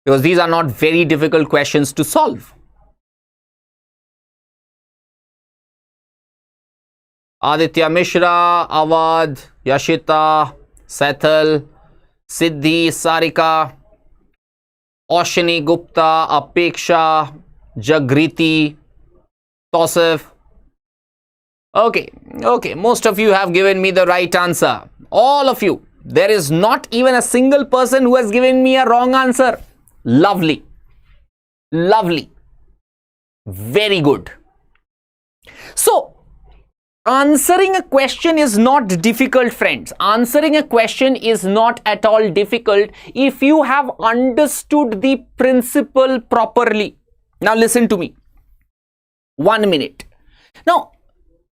because these are not very difficult questions to solve. Aditya Mishra, Awadh, Yashita, Sethal, Siddhi, Sarika, Oshini Gupta, Apeksha, Jagriti, Tosif. Okay, most of you have given me the right answer. All of you. There is not even a single person who has given me a wrong answer. Lovely. Lovely. Very good. So, answering a question is not difficult, friends. Answering a question is not at all difficult if you have understood the principle properly. Now listen to me. 1 minute. Now,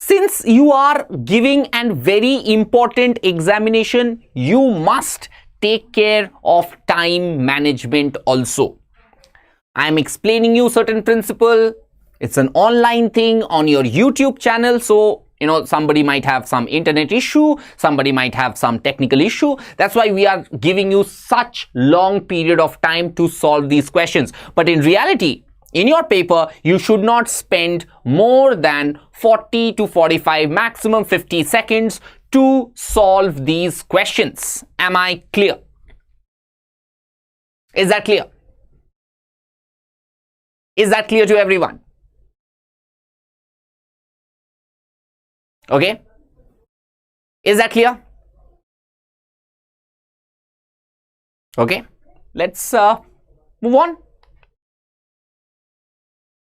since you are giving a very important examination, you must take care of time management also. I am explaining you certain principle. It's an online thing on your YouTube channel. So, somebody might have some internet issue, somebody might have some technical issue. That's why we are giving you such long period of time to solve these questions. But in reality, in your paper, you should not spend more than 40 to 45, maximum 50 seconds to solve these questions. Am I clear? Is that clear? Is that clear to everyone? Okay, is that clear? Okay, let's move on.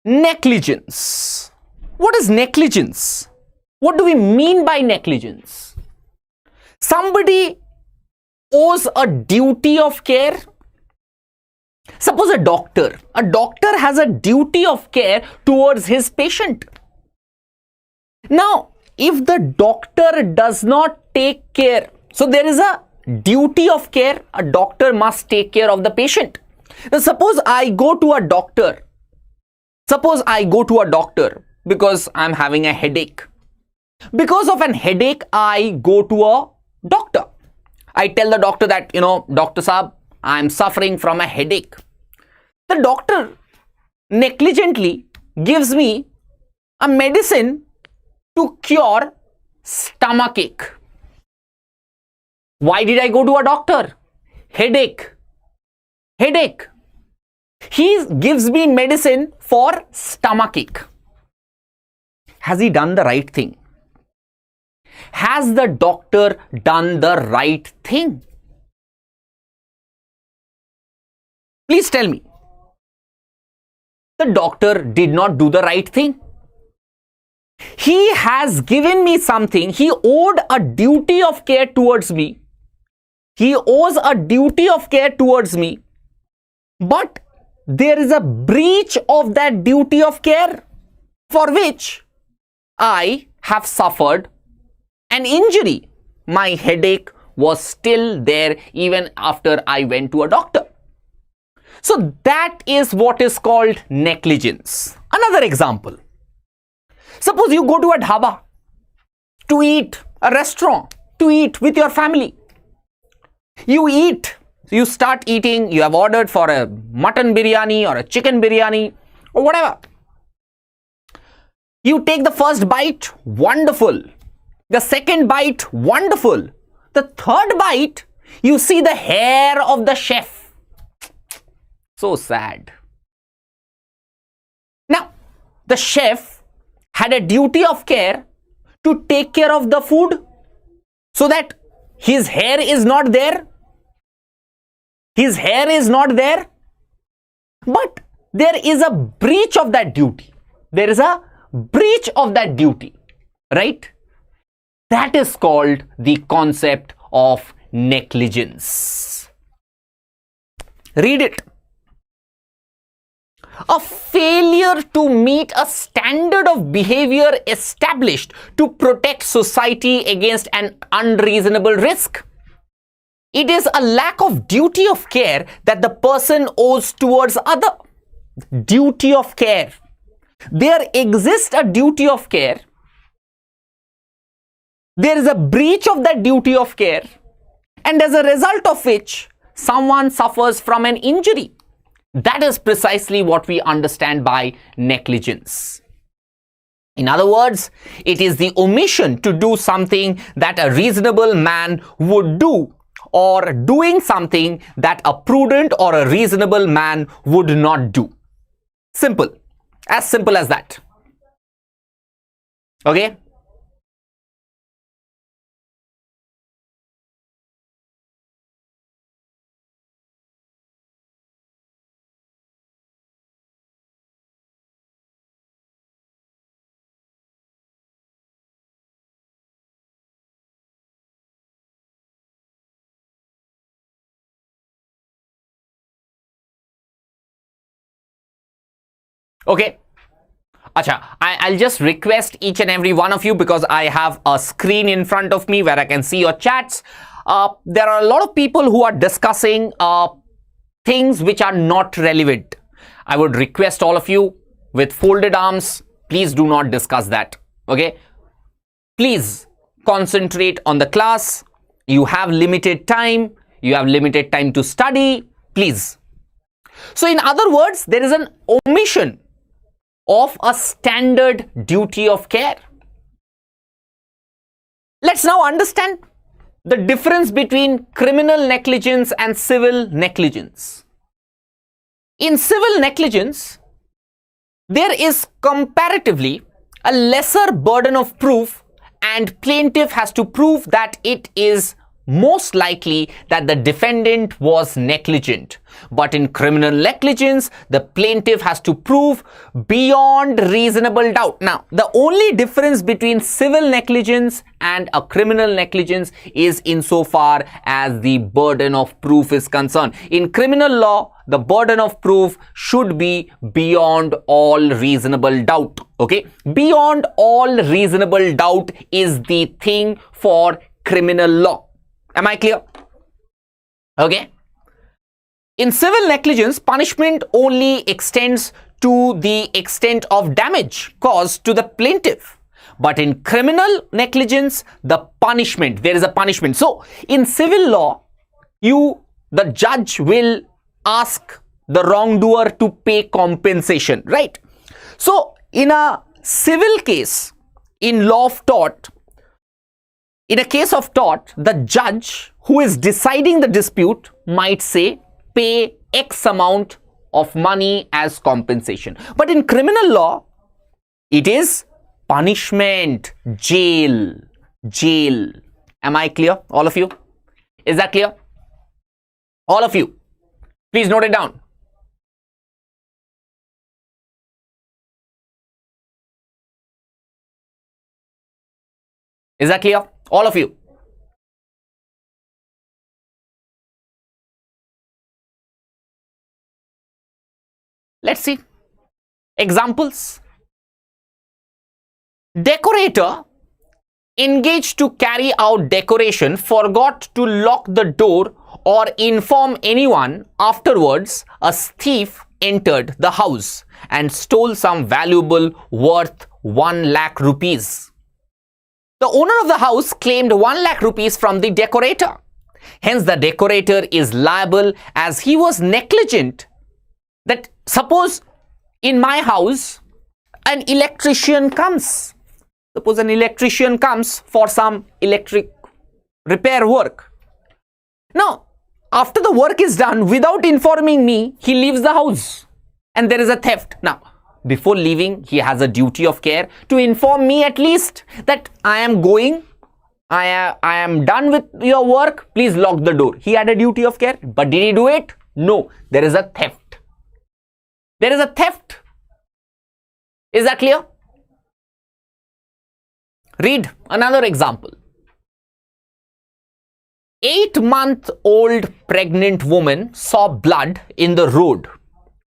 Negligence. What is negligence? What do we mean by negligence? Somebody owes a duty of care. Suppose a doctor has a duty of care towards his patient. Now, if the doctor does not take care, so there is a duty of care, a doctor must take care of the patient. Now, suppose I go to a doctor because I'm having a headache. Because of an headache, I go to a doctor. I tell the doctor that, Dr. Saab, I'm suffering from a headache. The doctor negligently gives me a medicine to cure stomachache. Why did I go to a doctor? Headache. He gives me medicine for stomachache. Has he done the right thing? Has the doctor done the right thing? Please tell me. The doctor did not do the right thing. He has given me something. He owed a duty of care towards me. He owes a duty of care towards me. But there is a breach of that duty of care for which I have suffered an injury. My headache was still there even after I went to a doctor. So that is what is called negligence. Another example. Suppose you go to a dhaba to eat, a restaurant to eat with your family. You start eating, you have ordered for a mutton biryani or a chicken biryani or whatever. You take the first bite, wonderful. The second bite, wonderful. The third bite, you see the hair of the chef. So sad. Now, the chef had a duty of care to take care of the food so that his hair is not there. His hair is not there. But there is a breach of that duty. There is a breach of that duty, right? That is called the concept of negligence. Read it. A failure to meet a standard of behavior established to protect society against an unreasonable risk. It is a lack of duty of care that the person owes towards other. Duty of care. There exists a duty of care. There is a breach of that duty of care, and as a result of which someone suffers from an injury. That is precisely what we understand by negligence. In other words, it is the omission to do something that a reasonable man would do, or doing something that a prudent or a reasonable man would not do. Simple. As simple as that. Okay? Okay. Acha, I'll just request each and every one of you, because I have a screen in front of me where I can see your chats. There are a lot of people who are discussing things which are not relevant. I would request all of you with folded arms, please do not discuss that. Okay. Please concentrate on the class. You have limited time. You have limited time to study. Please. So in other words, there is an omission of a standard duty of care. Let's now understand the difference between criminal negligence and civil negligence. In civil negligence, there is comparatively a lesser burden of proof, and plaintiff has to prove that it is most likely that the defendant was negligent. But in criminal negligence, the plaintiff has to prove beyond reasonable doubt. Now, the only difference between civil negligence and a criminal negligence is insofar as the burden of proof is concerned. In criminal law, the burden of proof should be beyond all reasonable doubt. Okay? Beyond all reasonable doubt is the thing for criminal law. Am I clear? Okay. In civil negligence, punishment only extends to the extent of damage caused to the plaintiff. But in criminal negligence, the punishment, there is a punishment. So, in civil law, the judge will ask the wrongdoer to pay compensation, right? So, in a civil case, in law of tort, in a case of tort, the judge who is deciding the dispute might say, pay X amount of money as compensation. But in criminal law, it is punishment, jail. Am I clear? All of you? Is that clear? All of you, please note it down. Is that clear? All of you. Let's see. Examples. Decorator engaged to carry out decoration forgot to lock the door or inform anyone. Afterwards, a thief entered the house and stole some valuable worth 1 lakh rupees. The owner of the house claimed 1 lakh rupees from the decorator. Hence, the decorator is liable as he was negligent. That suppose in my house, an electrician comes. Suppose an electrician comes for some electric repair work. Now, after the work is done, without informing me, he leaves the house and there is a theft. Now, before leaving, he has a duty of care to inform me at least that I am going I am done with your work. Please lock the door. He had a duty of care. But did he do it? No. There is a theft. There is a theft. Is that clear? Read another example. 8-month-old pregnant woman saw blood in the road,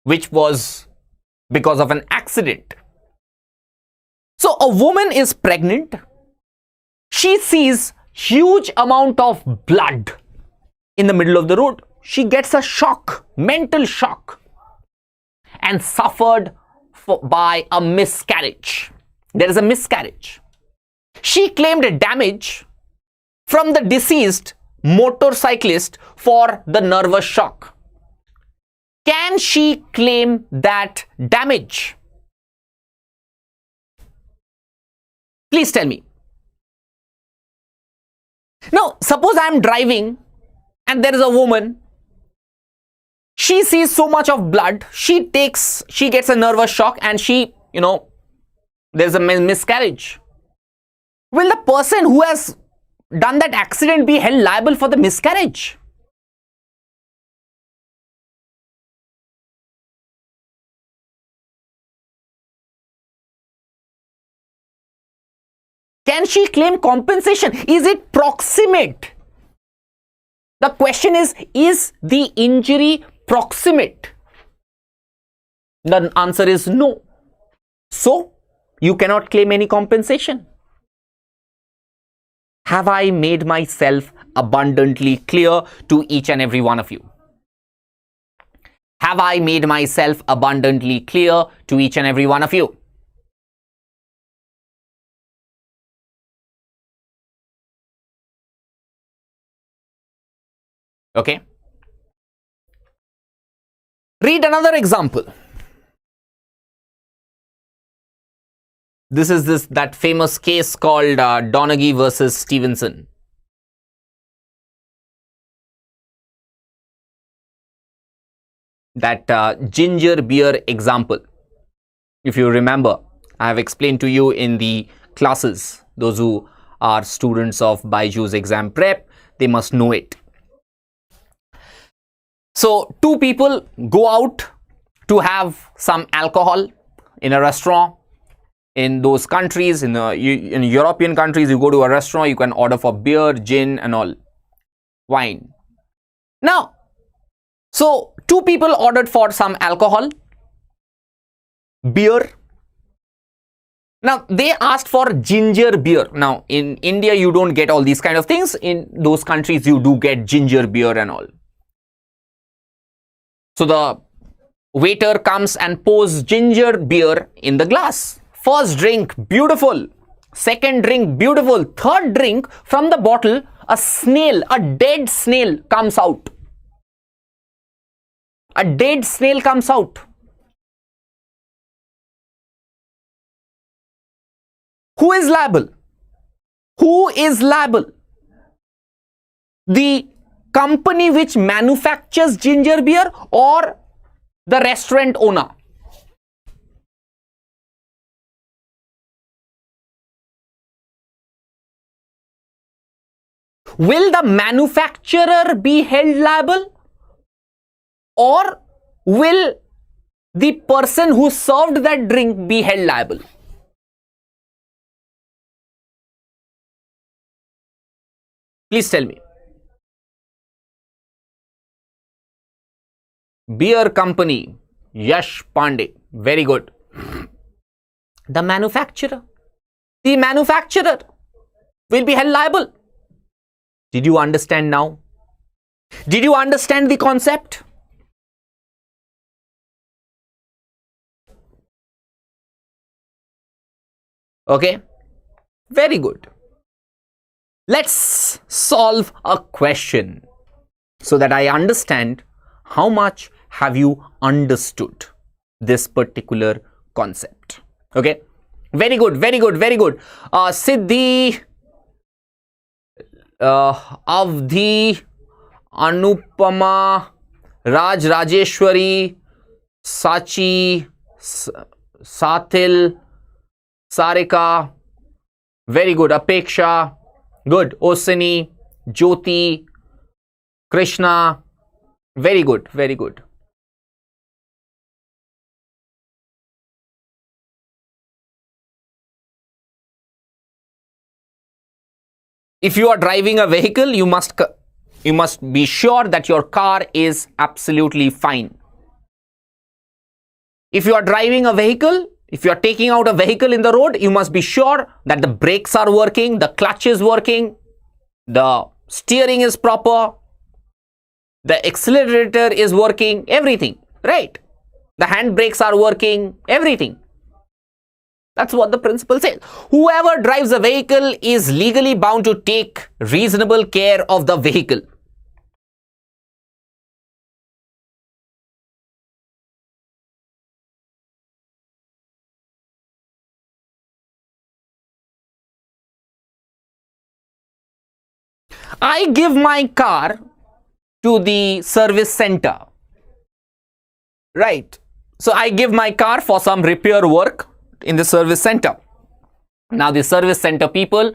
which was because of an accident. So a woman is pregnant. She sees huge amount of blood in the middle of the road. She gets a shock, mental shock, and suffered by a miscarriage. There is a miscarriage. She claimed damage from the deceased motorcyclist for the nervous shock. Can she claim that damage? Please tell me. Now, suppose I am driving and there is a woman. She sees so much of blood. She gets a nervous shock and there's a miscarriage. Will the person who has done that accident be held liable for the miscarriage? Can she claim compensation? Is it proximate? The question is the injury proximate? The answer is no. So, you cannot claim any compensation. Have I made myself abundantly clear to each and every one of you? Have I made myself abundantly clear to each and every one of you? Okay. Read another example. This is that famous case called Donaghi versus Stevenson. That ginger beer example. If you remember, I have explained to you in the classes. Those who are students of BYJU'S exam prep, they must know it. So, two people go out to have some alcohol in a restaurant. In those countries, in European countries, you go to a restaurant, you can order for beer, gin and all, wine. Now, so two people ordered for some alcohol, beer. Now, they asked for ginger beer. Now, in India, you don't get all these kind of things. In those countries, you do get ginger beer and all. So, the waiter comes and pours ginger beer in the glass. First drink, beautiful. Second drink, beautiful. Third drink, from the bottle, a snail, a dead snail comes out. A dead snail comes out. Who is liable? Who is liable? The company which manufactures ginger beer or the restaurant owner? Will the manufacturer be held liable or will the person who served that drink be held liable? Please tell me. Beer company, Yash Pandey. Very good. The manufacturer will be held liable. Did you understand now? Did you understand the concept? Okay, very good. Let's solve a question so that I understand how much have you understood this particular concept. Okay, very good, very good, very good. Siddhi, Avdhi, Anupama, Raj Rajeshwari, Sachi, Sathil, Sarika, very good. Apeksha, Good. Osini, Jyoti, Krishna. Very good. Very good. If you are driving a vehicle, you must be sure that your car is absolutely fine. If you are driving a vehicle, if you are taking out a vehicle in the road, you must be sure that the brakes are working, the clutch is working, the steering is proper, the accelerator is working, everything, right? The handbrakes are working, everything. That's what the principle says. Whoever drives a vehicle is legally bound to take reasonable care of the vehicle. I give my car to the service center, right? So I give my car for some repair work in the service center. Now the service center people,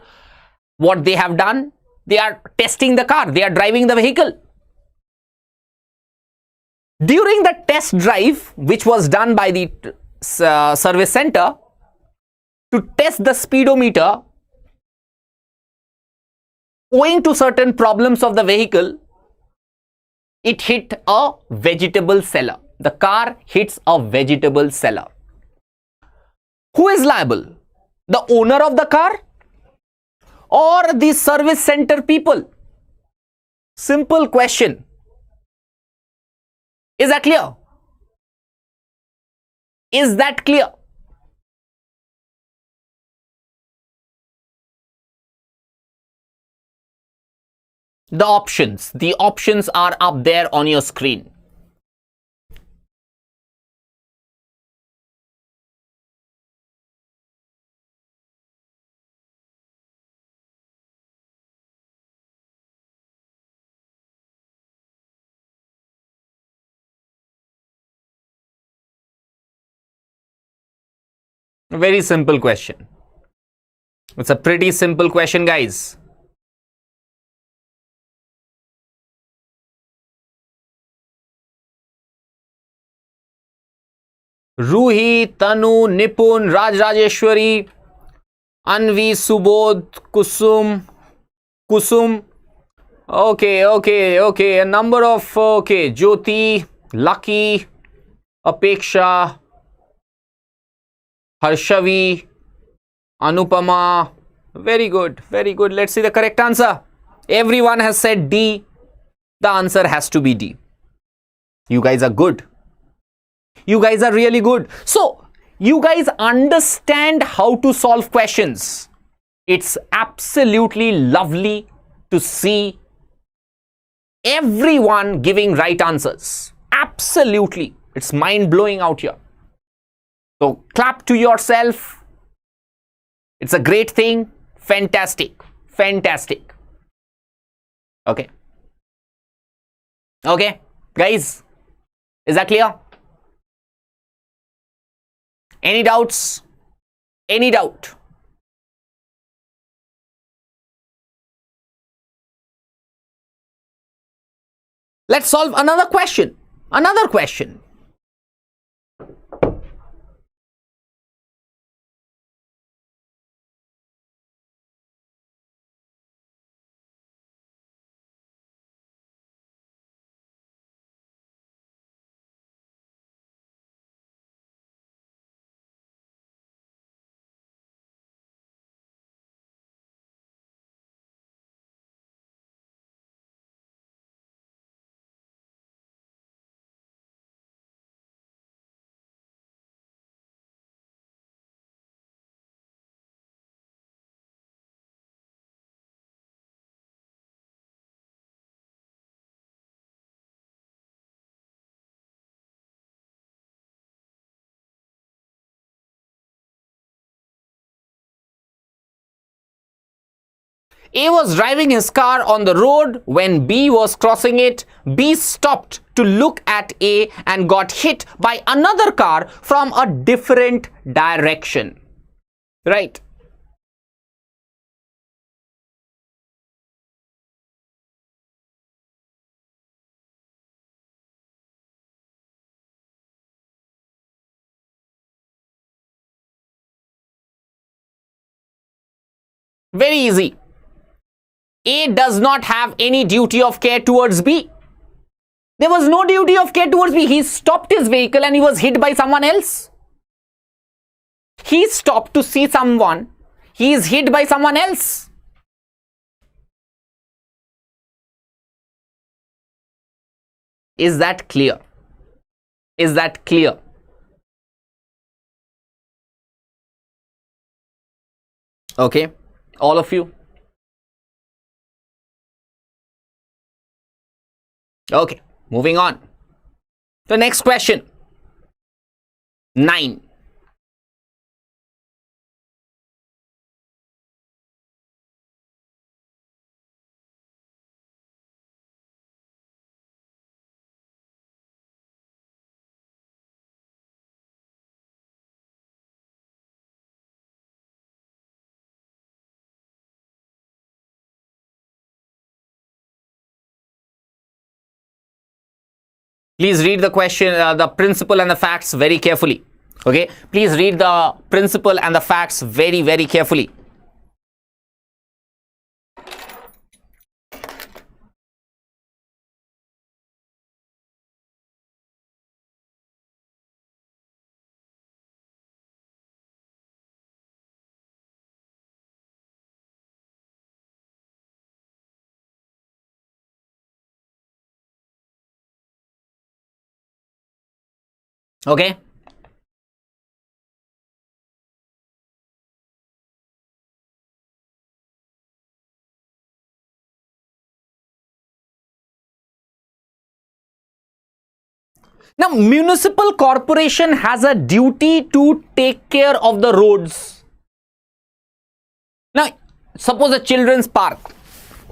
what they have done, they are testing the car, they are driving the vehicle. During the test drive, which was done by the service center, to test the speedometer, owing to certain problems of the vehicle, it hit a vegetable seller. The car hits a vegetable seller. Who is liable? The owner of the car or the service center people? Simple question. Is that clear? Is that clear? The options are up there on your screen. A very simple question. It's a pretty simple question, guys. Ruhi, Tanu, Nipun, Rajeshwari, Anvi, Subodh, Kusum. Okay. A number of, Jyoti, Lucky, Apeksha, Harshavi, Anupama. Very good. Let's see the correct answer. Everyone has said D. The answer has to be D. You guys are good. You guys are really good. So, you guys understand how to solve questions. It's absolutely lovely to see everyone giving right answers. Absolutely. It's mind-blowing out here. So, clap to yourself. It's a great thing. Fantastic. Okay. Guys, is that clear? Any doubts? Any doubt? Let's solve another question. A was driving his car on the road when B was crossing it. B stopped to look at A and got hit by another car from a different direction. Right? Very easy. A does not have any duty of care towards B. There was no duty of care towards B. He stopped his vehicle and he was hit by someone else. He stopped to see someone. He is hit by someone else. Is that clear? Is that clear? Okay, all of you. Okay, moving on. The next question. 9. Please read the question, the principle and the facts very carefully. Okay, please read the principle and the facts very, very carefully. Okay. Now, municipal corporation has a duty to take care of the roads. Now, suppose a children's park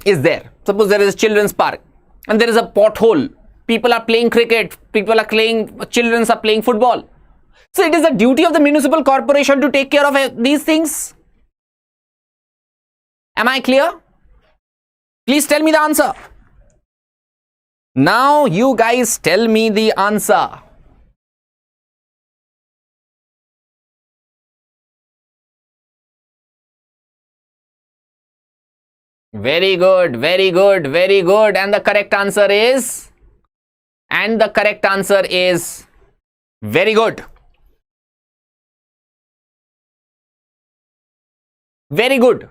is there. Suppose there is a children's park and there is a pothole. People are playing cricket. Children are playing football. So, it is the duty of the municipal corporation to take care of these things. Am I clear? Please tell me the answer. Now you guys tell me the answer. Very good, very good, very good. And the correct answer is? And the correct answer is very good. Very good.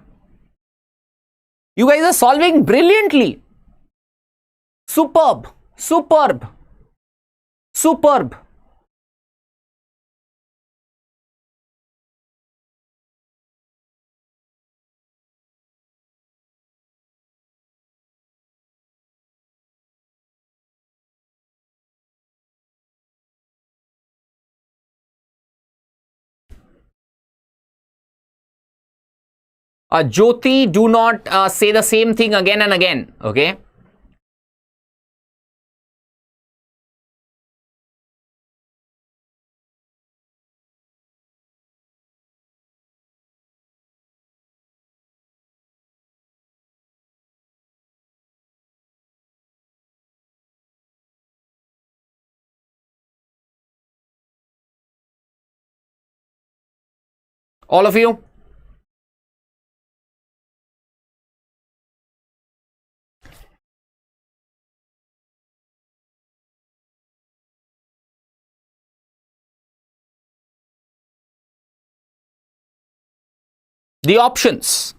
You guys are solving brilliantly. Superb, superb, superb. Jyoti, do not say the same thing again and again. Okay. All of you. The options.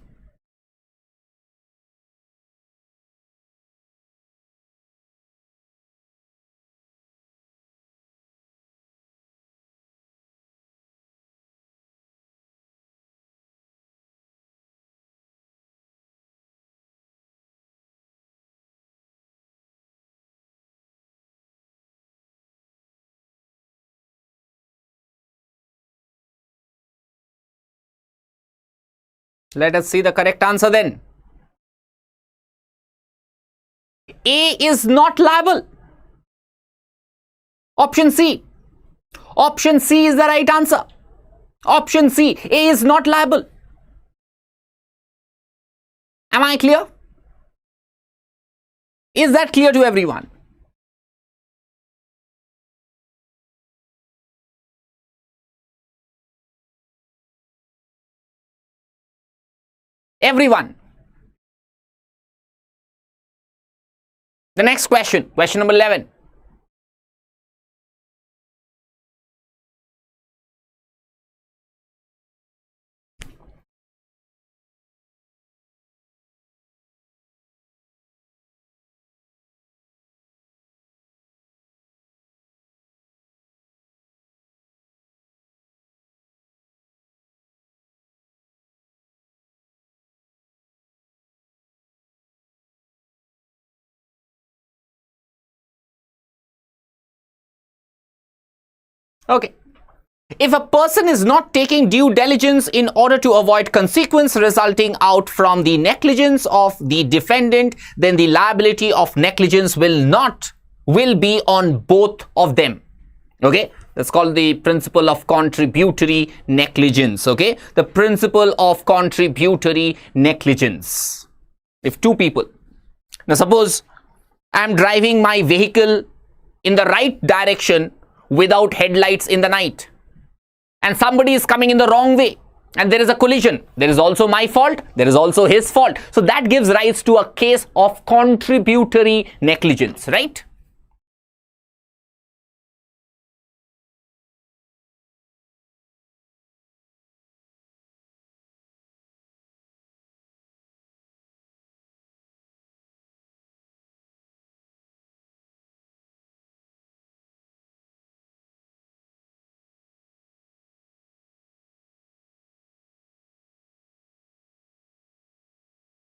Let us see the correct answer then. A is not liable. Option C. Option C is the right answer. Option C. A is not liable. Am I clear? Is that clear to everyone? Everyone. The next question, question number 11. Okay. If a person is not taking due diligence in order to avoid consequence resulting out from the negligence of the defendant, then the liability of negligence will be on both of them. Okay, that's called the principle of contributory negligence. Okay, the principle of contributory negligence. If two people, now suppose I'm driving my vehicle in the right direction without headlights in the night, and somebody is coming in the wrong way and there is a collision, there is also my fault, there is also his fault. So that gives rise to a case of contributory negligence, right?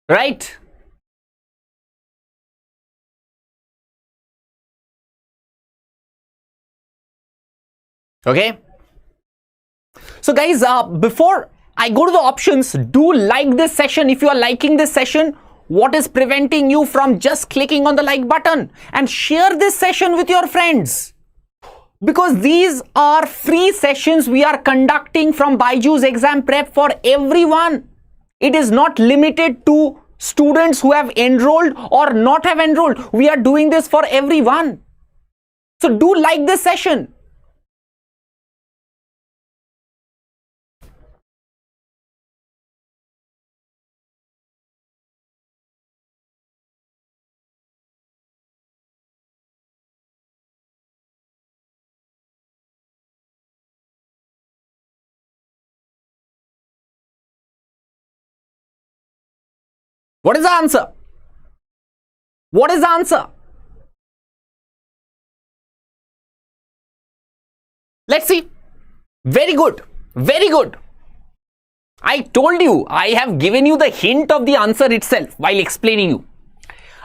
Right? Okay. So guys, before I go to the options, do like this session. If you are liking this session, what is preventing you from just clicking on the like button, and share this session with your friends? Because these are free sessions we are conducting from BYJU'S exam prep for everyone. It is not limited to students who have enrolled or not have enrolled. We are doing this for everyone. So do like this session. What is the answer? What is the answer? Let's see. Very good. Very good. I told you, I have given you the hint of the answer itself while explaining you.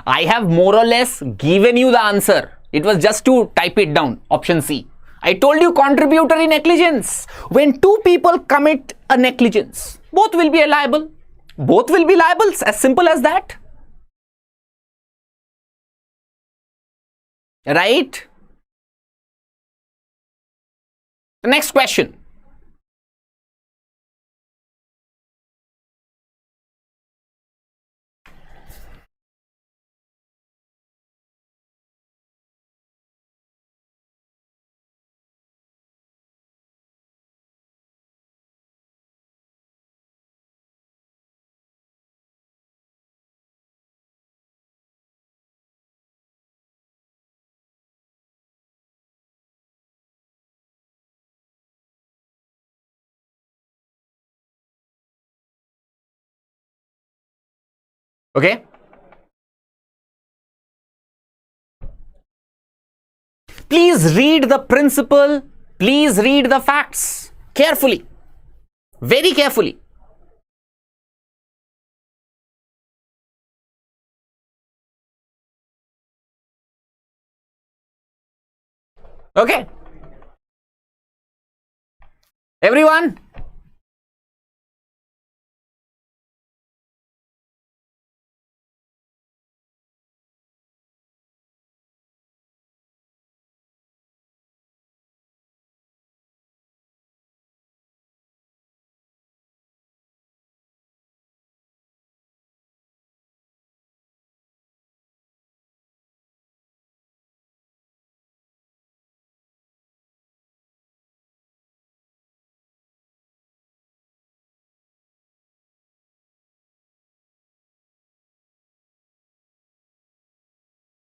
I have more or less given you the answer. It was just to type it down. Option C. I told you contributory negligence. When two people commit a negligence, both will be liable. Both will be liable. As simple as that. Right? The next question. Okay. Please read the principle. Please read the facts carefully. Very carefully. Okay. Everyone.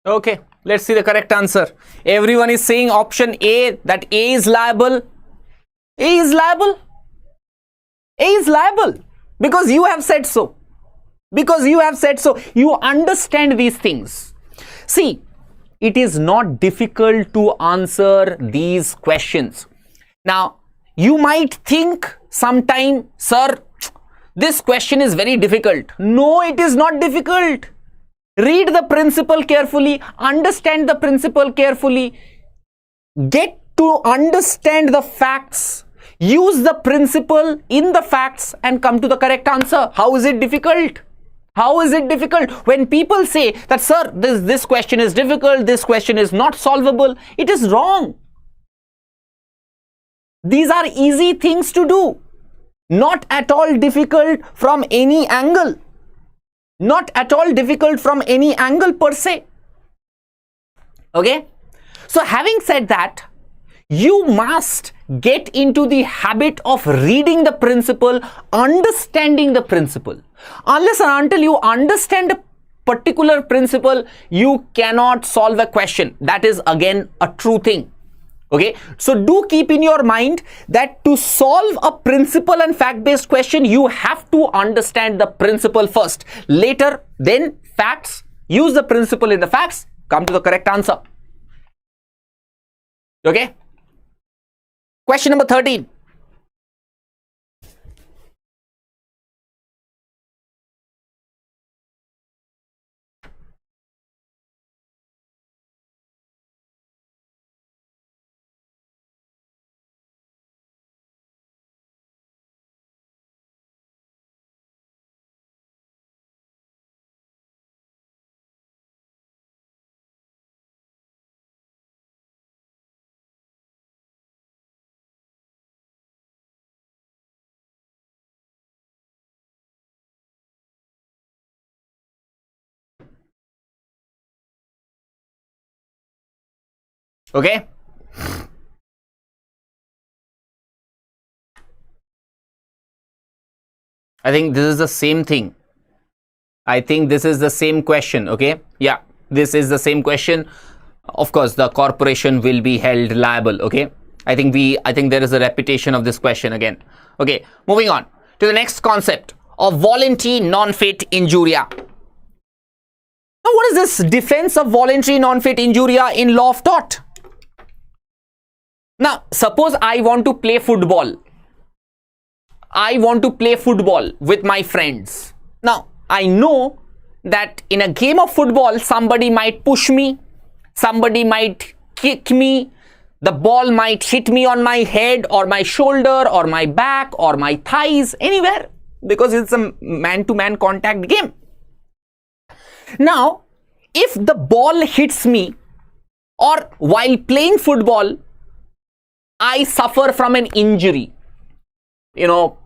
Okay, let's see the correct answer. Everyone is saying option A, that A is liable. A is liable. A is liable because you have said so. Because you have said so. You understand these things. See, it is not difficult to answer these questions. Now, you might think sometime, sir, this question is very difficult. No, it is not difficult. Read the principle carefully, understand the principle carefully, get to understand the facts, use the principle in the facts and come to the correct answer. How is it difficult? How is it difficult? When people say that, sir, this question is difficult, this question is not solvable, it is wrong. These are easy things to do. Not at all difficult from any angle. Not at all difficult from any angle per se. Okay? So having said that, you must get into the habit of reading the principle, understanding the principle. Unless and until you understand a particular principle, you cannot solve a question. That is again a true thing. Okay, so do keep in your mind that to solve a principle and fact-based question, you have to understand the principle first. Later, then facts, use the principle in the facts, come to the correct answer. Okay. Question number 13. Okay. I think this is the same thing. I think this is the same question. Okay. Yeah, this is the same question. Of course, the corporation will be held liable. Okay. I think there is a repetition of this question again. Okay. Moving on to the next concept of voluntary non-fit injuria. Now, what is this defense of voluntary non-fit injuria in law of tort? Now, suppose I want to play football. I want to play football with my friends. Now, I know that in a game of football, somebody might push me, somebody might kick me, the ball might hit me on my head or my shoulder or my back or my thighs, anywhere, because it's a man-to-man contact game. Now, if the ball hits me or while playing football, I suffer from an injury. You know,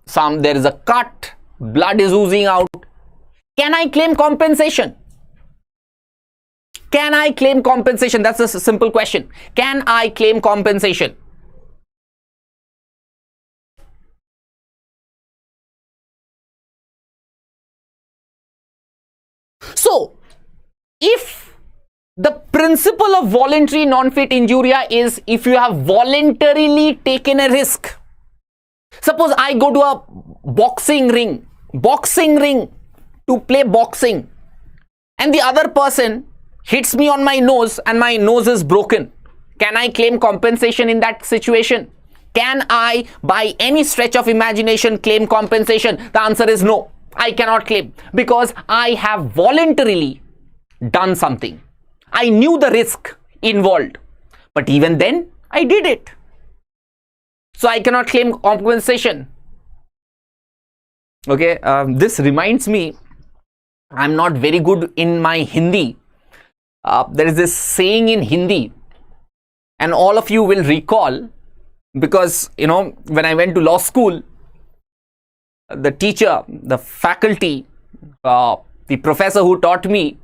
there is a cut, blood is oozing out. Can I claim compensation? Can I claim compensation? That's a simple question. Can I claim compensation? So, if the principle of voluntary non-fit injuria is if you have voluntarily taken a risk. Suppose I go to a boxing ring to play boxing, and the other person hits me on my nose and my nose is broken. Can I claim compensation in that situation? Can I, by any stretch of imagination, claim compensation? The answer is no. I cannot claim because I have voluntarily done something. I knew the risk involved, but even then I did it. So I cannot claim compensation. Okay, this reminds me, I'm not very good in my Hindi. There is this saying in Hindi, and all of you will recall, because you know, when I went to law school, the teacher, the faculty, the professor who taught me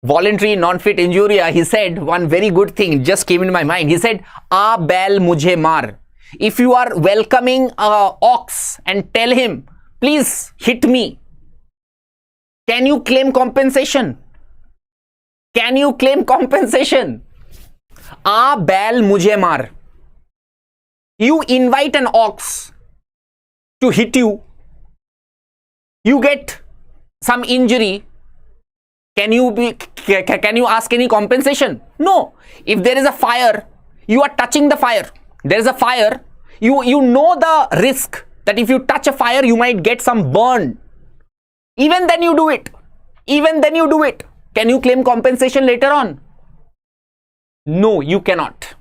voluntary non-fit injuria, he said one very good thing, just came into my mind. He said, "A बैल मुझे मार." If you are welcoming a ox and tell him, please hit me, can you claim compensation? Can you claim compensation? A बैल मुझे मार. You invite an ox to hit you. You get some injury. Can you ask any compensation? No. If there is a fire, you are touching the fire. There is a fire. You know the risk that if you touch a fire, you might get some burn. Even then you do it. Even then you do it. Can you claim compensation later on? No, you cannot.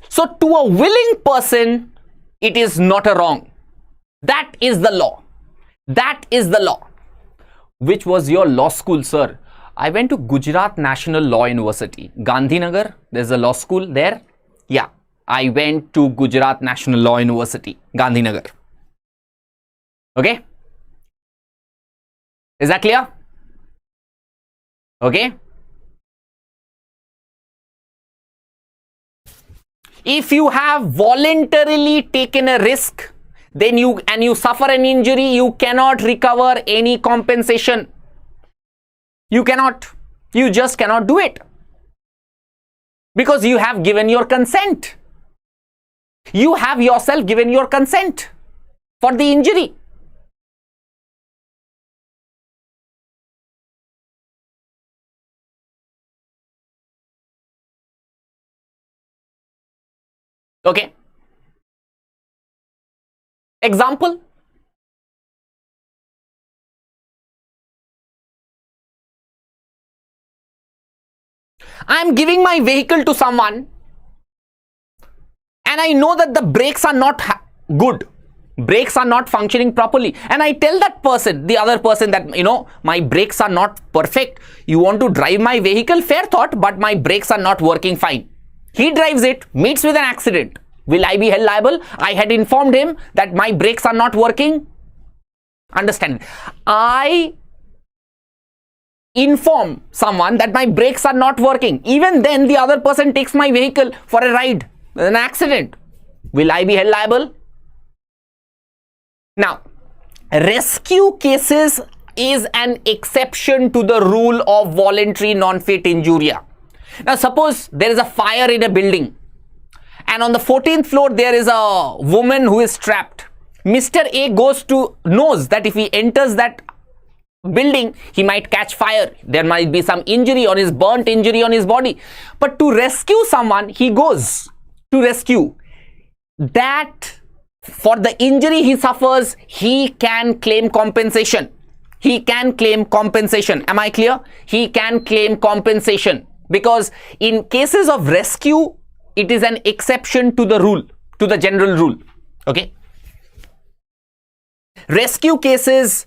So to a willing person, it is not a wrong. That is the law. That is the law. Which was your law school, sir? I went to Gujarat National Law University, Gandhinagar. There's a law school there. Yeah, I went to Gujarat National Law University, Gandhinagar. Okay? Is that clear? Okay? If you have voluntarily taken a risk, then you suffer an injury, you cannot recover any compensation. You cannot. You just cannot do it. Because you have given your consent. You have yourself given your consent for the injury. Okay. Example. I am giving my vehicle to someone and I know that the brakes are not good. Brakes are not functioning properly. And I tell that person, the other person, that, my brakes are not perfect. You want to drive my vehicle? Fair thought, but my brakes are not working fine. He drives it, meets with an accident. Will I be held liable? I had informed him that my brakes are not working. Understand? I inform someone that my brakes are not working. Even then, the other person takes my vehicle for a ride. An accident. Will I be held liable? Now, rescue cases is an exception to the rule of voluntary non-fit injuria. Now, suppose there is a fire in a building and on the 14th floor there is a woman who is trapped. Mr. A knows that if he enters that building, he might catch fire. There might be some burnt injury on his body. But to rescue someone, he goes to rescue. That for the injury he suffers, he can claim compensation. He can claim compensation. Am I clear? He can claim compensation. Because in cases of rescue, it is an exception to the rule, to the general rule. Okay? Rescue cases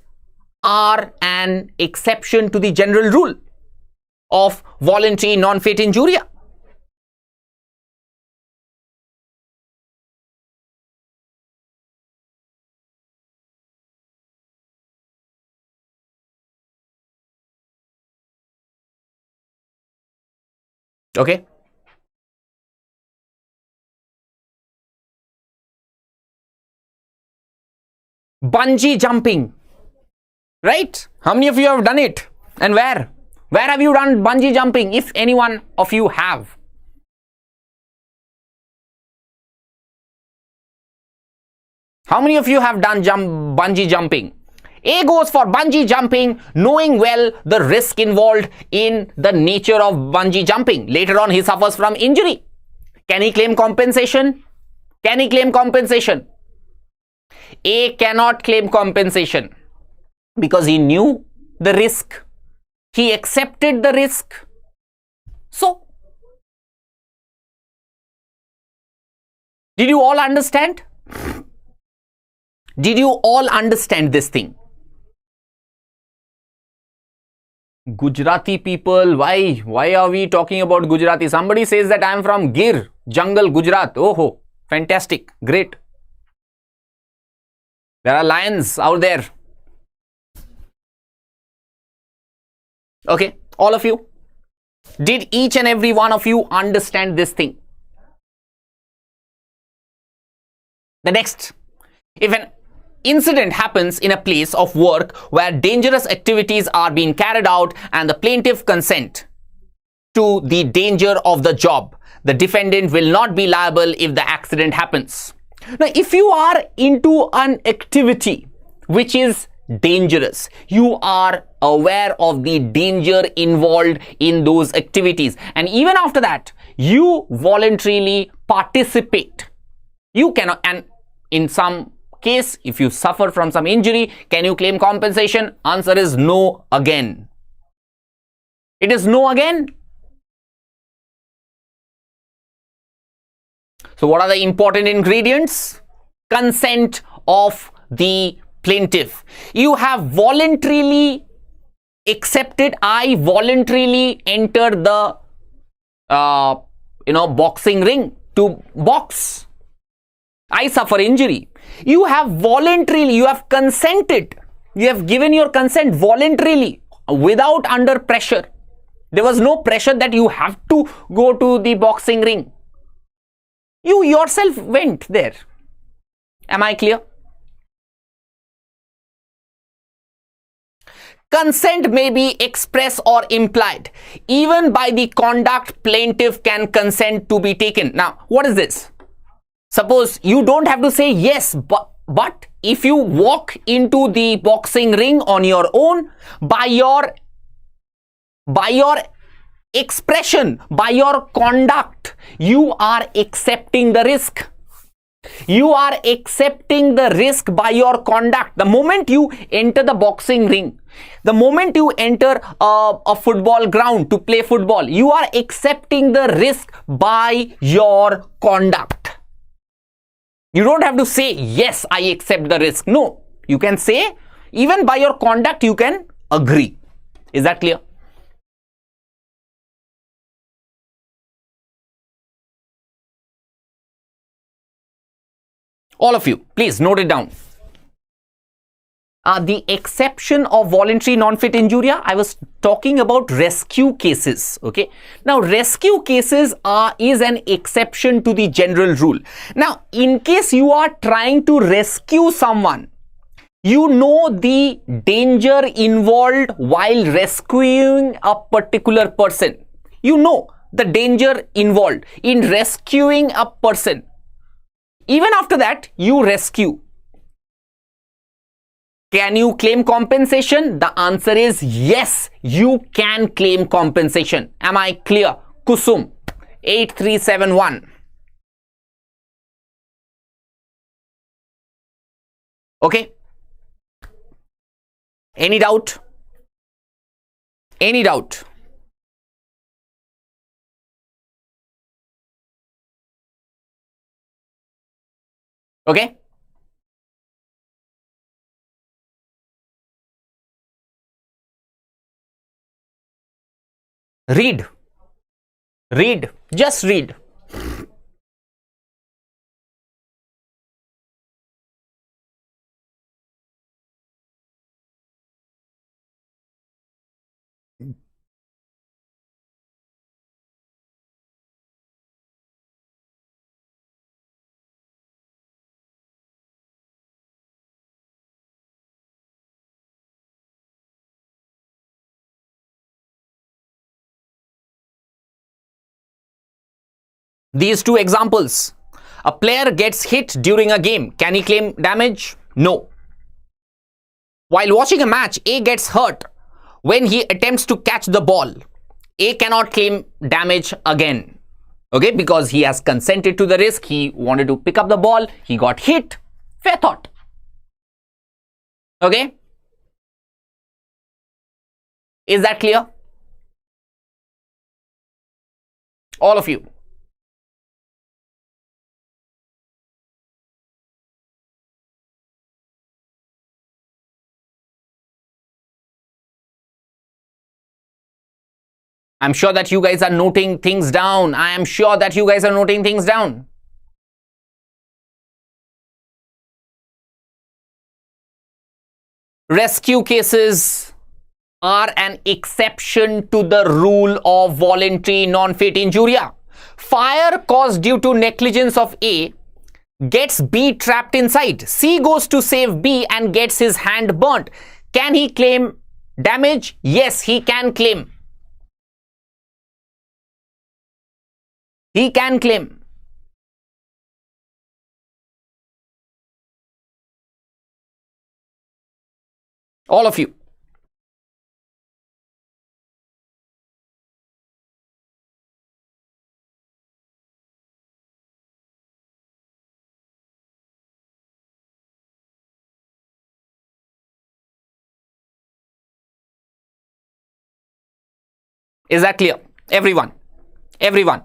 are an exception to the general rule of voluntary non-fit injuria. Okay? Bungee jumping. Right? How many of you have done it? And where? Where have you done bungee jumping? If any one of you have. How many of you have done bungee jumping? A goes for bungee jumping, knowing well the risk involved in the nature of bungee jumping. Later on, he suffers from injury. Can he claim compensation? Can he claim compensation? A cannot claim compensation because he knew the risk. He accepted the risk. So, did you all understand? Did you all understand this thing? Gujarati people, why are we talking about Gujarati? Somebody says that I am from Gir, jungle, Gujarat. Oh, fantastic, great. There are lions out there. Okay, all of you. Did each and every one of you understand this thing? The next, if an incident happens in a place of work where dangerous activities are being carried out and the plaintiff consent to the danger of the job, the defendant will not be liable if the accident happens. Now, if you are into an activity which is dangerous, you are aware of the danger involved in those activities, and even after that, you voluntarily participate. You cannot, and in some case, if you suffer from some injury, can you claim compensation? Answer is no again. It is no again. So what are the important ingredients? Consent of the plaintiff. You have voluntarily accepted. I voluntarily entered the boxing ring to box. I suffer injury. You have voluntarily, you have consented. You have given your consent voluntarily, without under pressure. There was no pressure that you have to go to the boxing ring. You yourself went there. Am I clear? Consent may be express or implied. Even by the conduct, plaintiff can consent to be taken. Now, what is this? Suppose you don't have to say yes, but if you walk into the boxing ring on your own, by your expression, by your conduct, you are accepting the risk. You are accepting the risk by your conduct. The moment you enter the boxing ring, the moment you enter a football ground to play football, you are accepting the risk by your conduct. You don't have to say, yes, I accept the risk. No, you can say, even by your conduct, you can agree. Is that clear? All of you, please note it down. The exception of voluntary non-fit injuria, I was talking about rescue cases. Okay. Now, rescue cases is an exception to the general rule. Now, in case you are trying to rescue someone, you know the danger involved while rescuing a particular person. You know the danger involved in rescuing a person. Even after that, you rescue. Can you claim compensation? The answer is yes, you can claim compensation. Am I clear? Kusum 8371. Okay. Any doubt? Any doubt? Okay. Read. Read. Just read. These two examples. A player gets hit during a game. Can he claim damage? No. While watching a match, A gets hurt when he attempts to catch the ball. A cannot claim damage again. Okay, because he has consented to the risk. He wanted to pick up the ball. He got hit. Fair thought. Okay. Is that clear? All of you. I'm sure that you guys are noting things down. I am sure that you guys are noting things down. Rescue cases are an exception to the rule of voluntary non-fit injuria. Fire caused due to negligence of A gets B trapped inside. C goes to save B and gets his hand burnt. Can he claim damage? Yes, he can claim. He can claim. All of you. Is that clear? Everyone. Everyone.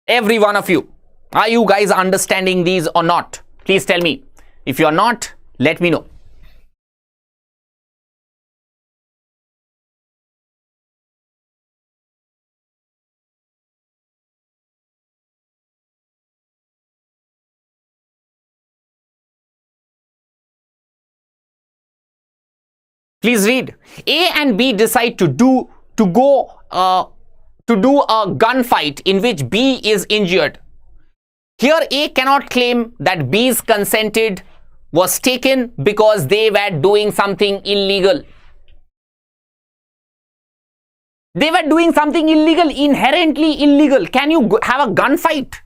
Every one of you. Are you guys understanding these or not? Please tell me. If you are not, let me know. Please read. A and B decide to do a gunfight in which B is injured. Here A cannot claim that B's consented was taken because they were doing something illegal. They were doing something illegal, inherently illegal. Can you have a gunfight?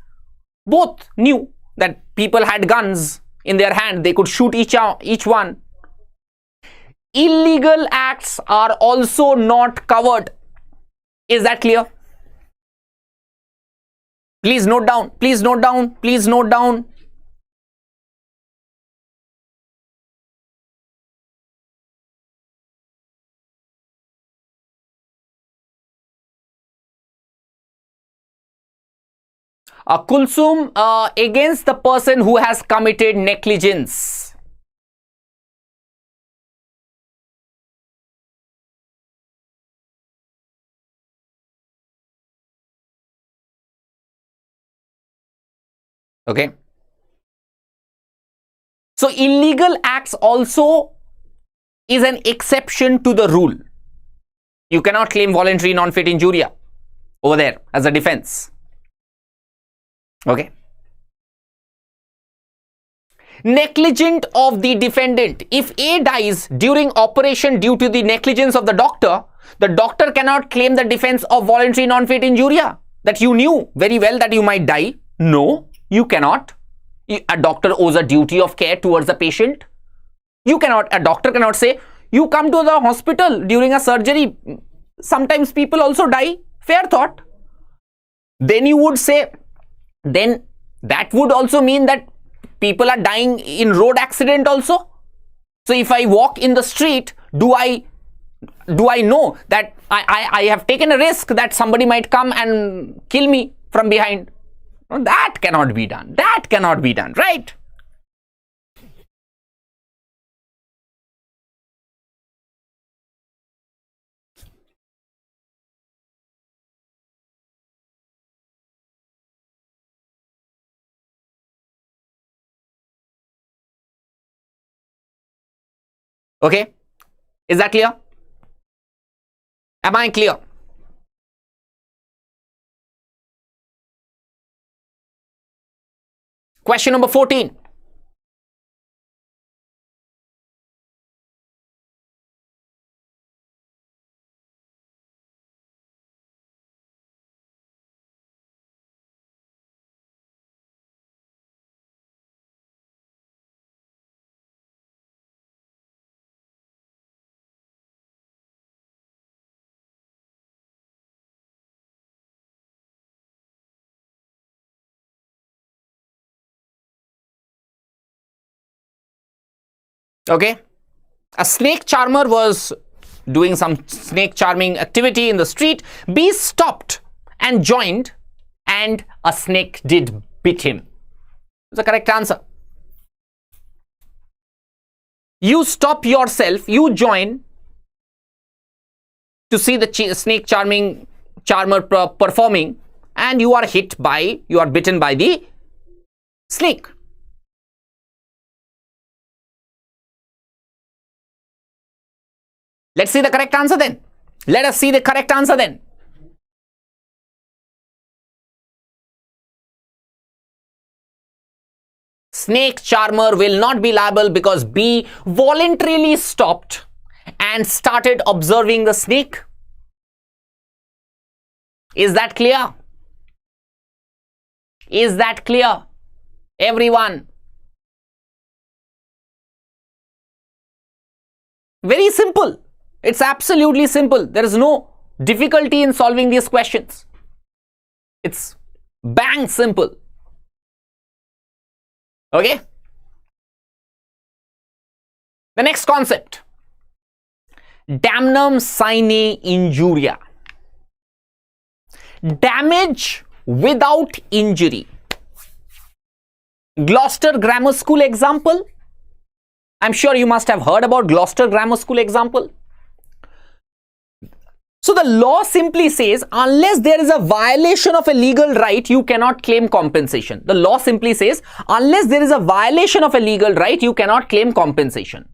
Both knew that people had guns in their hand. They could shoot each one. Illegal acts are also not covered. Is that clear? Please note down. Please note down. Please note down. Kulsum, against the person who has committed negligence. Okay. So illegal acts also is an exception to the rule. You cannot claim voluntary non-fit injuria over there as a defense. Okay. Negligent of the defendant. If A dies during operation due to the negligence of the doctor cannot claim the defense of voluntary non-fit injuria. That you knew very well that you might die. No. You cannot. A doctor owes a duty of care towards the patient. A doctor cannot say, you come to the hospital during a surgery. Sometimes people also die. Fair thought. Then you would say, then that would also mean that people are dying in road accident also. So if I walk in the street, do I know that I have taken a risk that somebody might come and kill me from behind? No, that cannot be done. That cannot be done, right? Okay. Is that clear? Am I clear? Question number 14. Okay. A snake charmer was doing some snake charming activity in the street. B stopped and joined, and a snake did bit him. That's the correct answer. You stop yourself, you join to see the snake charmer performing, and you are bitten by the snake. Let's see the correct answer then. Let us see the correct answer then. Snake charmer will not be liable because B voluntarily stopped and started observing the snake. Is that clear? Is that clear? Everyone? Very simple. It's absolutely simple. There is no difficulty in solving these questions. It's bang simple. Okay? The next concept. Damnum sine injuria. Damage without injury. Gloucester Grammar School example. I'm sure you must have heard about Gloucester Grammar School example. So the law simply says, unless there is a violation of a legal right, you cannot claim compensation. The law simply says, unless there is a violation of a legal right, you cannot claim compensation.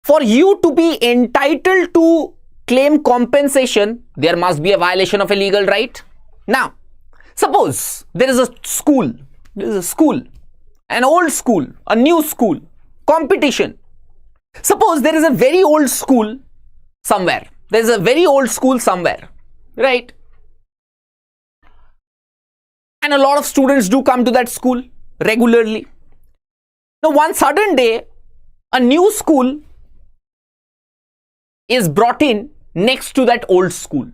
For you to be entitled to claim compensation, there must be a violation of a legal right. Now, suppose there is a school, an old school, a new school, competition. Suppose there is a very old school somewhere. There is a very old school somewhere, right? And a lot of students do come to that school regularly. Now, one sudden day, a new school is brought in next to that old school.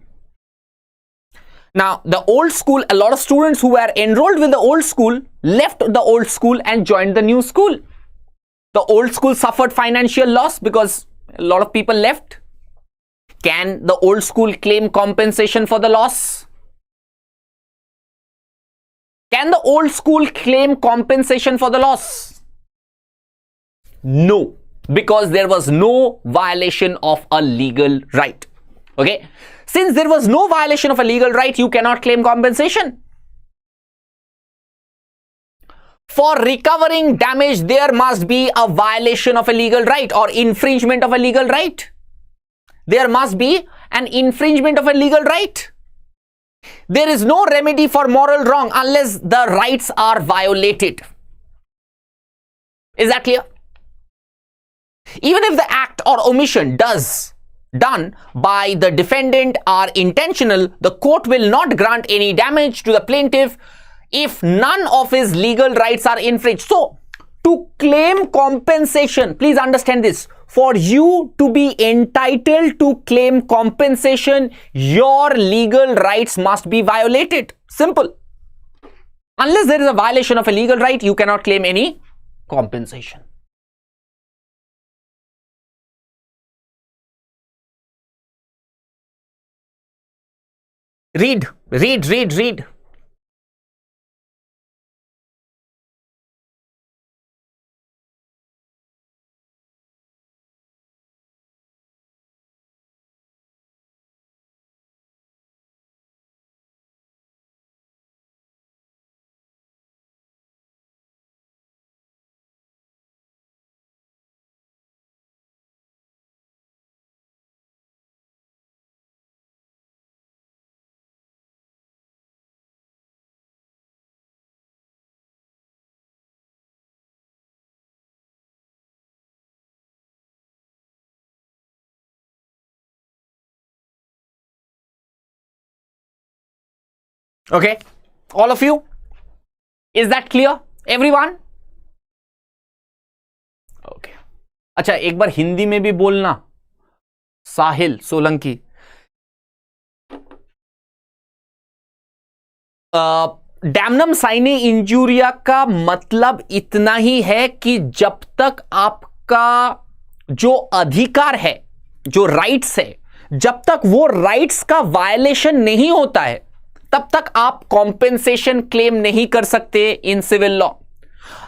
Now, the old school, a lot of students who were enrolled with the old school left the old school and joined the new school. The old school suffered financial loss because a lot of people left. Can the old school claim compensation for the loss? Can the old school claim compensation for the loss? No, because there was no violation of a legal right. Okay? Since there was no violation of a legal right, you cannot claim compensation. For recovering damage, there must be a violation of a legal right or infringement of a legal right. There must be an infringement of a legal right. There is no remedy for moral wrong unless the rights are violated. Is that clear? Even if the act or omission done by the defendant are intentional, the court will not grant any damage to the plaintiff if none of his legal rights are infringed. So, to claim compensation, please understand this. For you to be entitled to claim compensation, your legal rights must be violated. Simple. Unless there is a violation of a legal right, you cannot claim any compensation. Read. Okay, all of you, is that clear? Everyone? Okay. अच्छा, एक बार हिंदी में भी बोलना, साहिल Solanki. Damnum साइने injuria का मतलब इतना ही है कि जब तक आपका जो अधिकार है, जो राइट्स है, जब तक वो राइट्स का वायलेशन नहीं होता है, तब तक आप कॉम्पेंसेशन क्लेम नहीं कर सकते in civil law.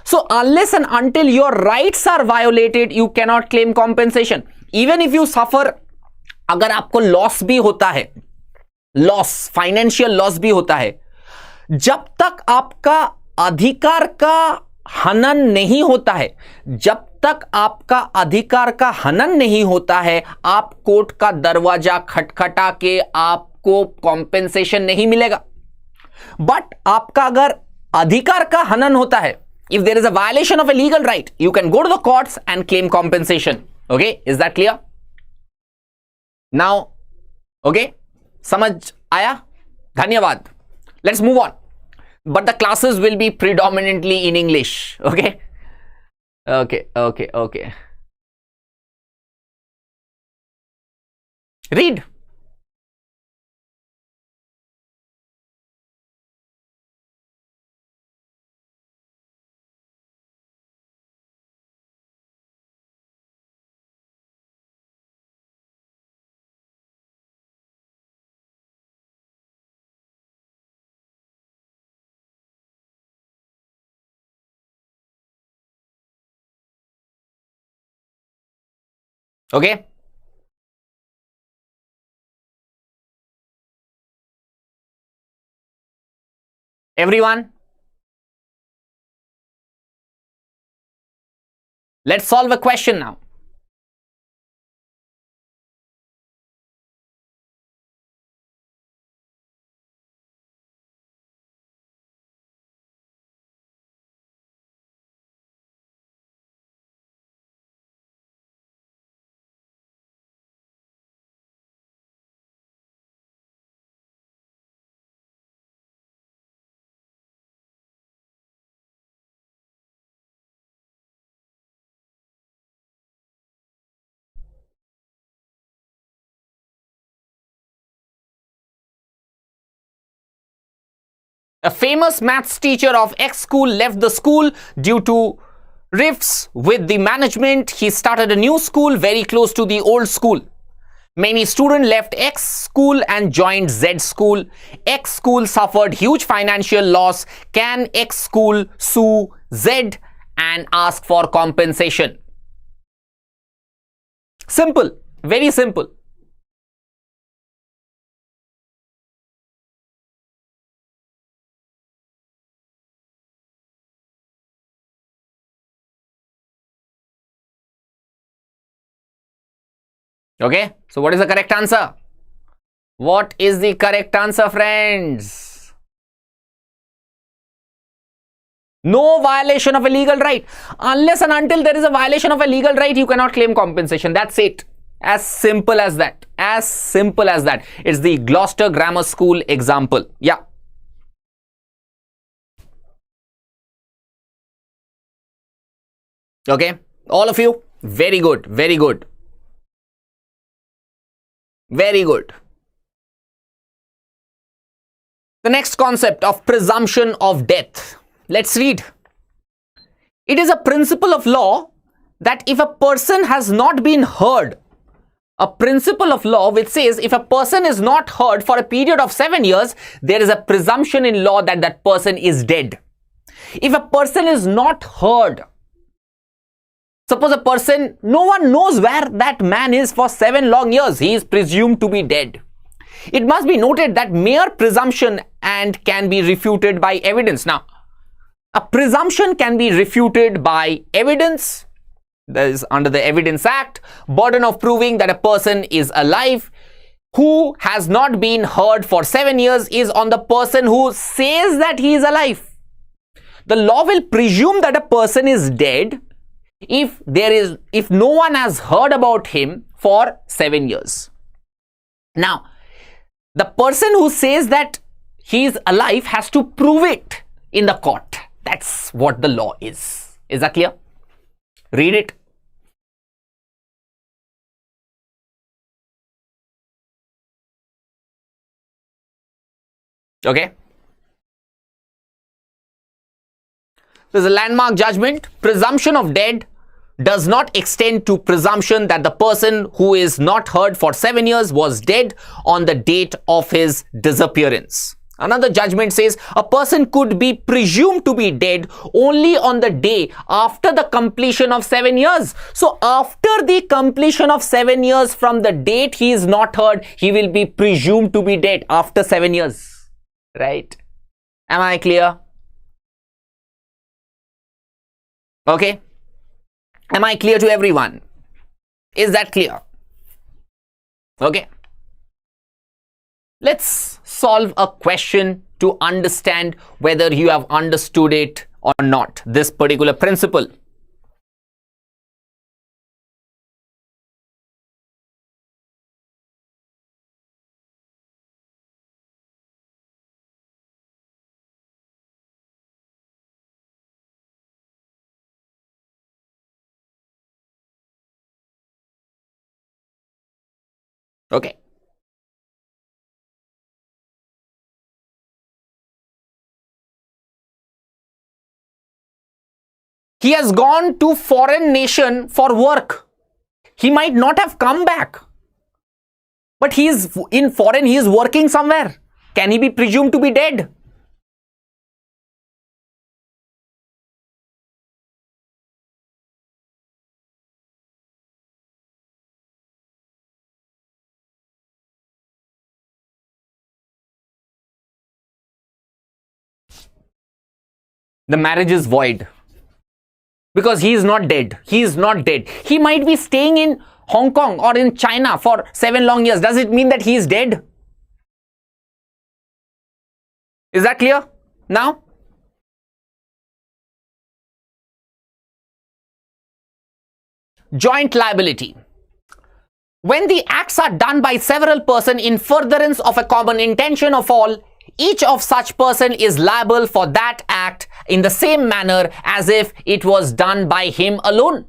So unless and until your rights are violated, you cannot claim compensation. Even if you suffer, अगर आपको लॉस भी होता है, लॉस, फाइनेंशियल लॉस भी होता है, जब तक आपका अधिकार का हनन नहीं होता है, जब तक आपका अधिकार का हनन नहीं होता है, आप कोर्ट का दरवाजा खटखटा के आपको कॉम्पेंसेशन नहीं मिलेगा। बट आपका अगर अधिकार का हनन होता है, if there is a violation of a legal right, you can go to the courts and claim compensation. Okay, is that clear? Now, okay, समझ आया? धन्यवाद. Let's move on. But the classes will be predominantly in English. Okay? Okay. Read. Okay? Everyone? Let's solve a question now. A famous maths teacher of X school left the school due to rifts with the management. He started a new school very close to the old school. Many students left X school and joined Z school. X school suffered huge financial loss. Can X school sue Z and ask for compensation? Simple, very simple. Okay, so what is the correct answer? What is the correct answer, friends? No violation of a legal right. Unless and until there is a violation of a legal right, you cannot claim compensation. That's it. As simple as that. As simple as that. It's the Gloucester Grammar School example. Yeah. Okay, all of you, very good, very good. Very good. The next concept of presumption of death. Let's read. It is a principle of law that if a person has not been heard, a principle of law which says if a person is not heard for a period of 7 years, there is a presumption in law that that person is dead. If a person is not heard, suppose a person, no one knows where that man is for 7 long years, he is presumed to be dead. It must be noted that mere presumption and can be refuted by evidence. Now, a presumption can be refuted by evidence. That is under the Evidence Act. Burden of proving that a person is alive who has not been heard for 7 years is on the person who says that he is alive. The law will presume that a person is dead if no one has heard about him for 7 years. Now, the person who says that he is alive has to prove it in the court. That's what the law is. Is that clear? Read it. Okay. There's a landmark judgment. Presumption of death does not extend to presumption that the person who is not heard for 7 years was dead on the date of his disappearance. Another judgment says a person could be presumed to be dead only on the day after the completion of 7 years. So after the completion of 7 years from the date he is not heard, he will be presumed to be dead after 7 years. Right? Am I clear? Okay. Am I clear to everyone? Is that clear? Okay. Let's solve a question to understand whether you have understood it or not, this particular principle. Okay. He has gone to foreign nation for work. He might not have come back, but he is in foreign, he is working somewhere. Can he be presumed to be dead? The marriage is void because he is not dead. He is not dead. He might be staying in Hong Kong or in China for 7 long years. Does it mean that he is dead? Is that clear now? Joint liability. When the acts are done by several persons in furtherance of a common intention of all, each of such person is liable for that act in the same manner as if it was done by him alone.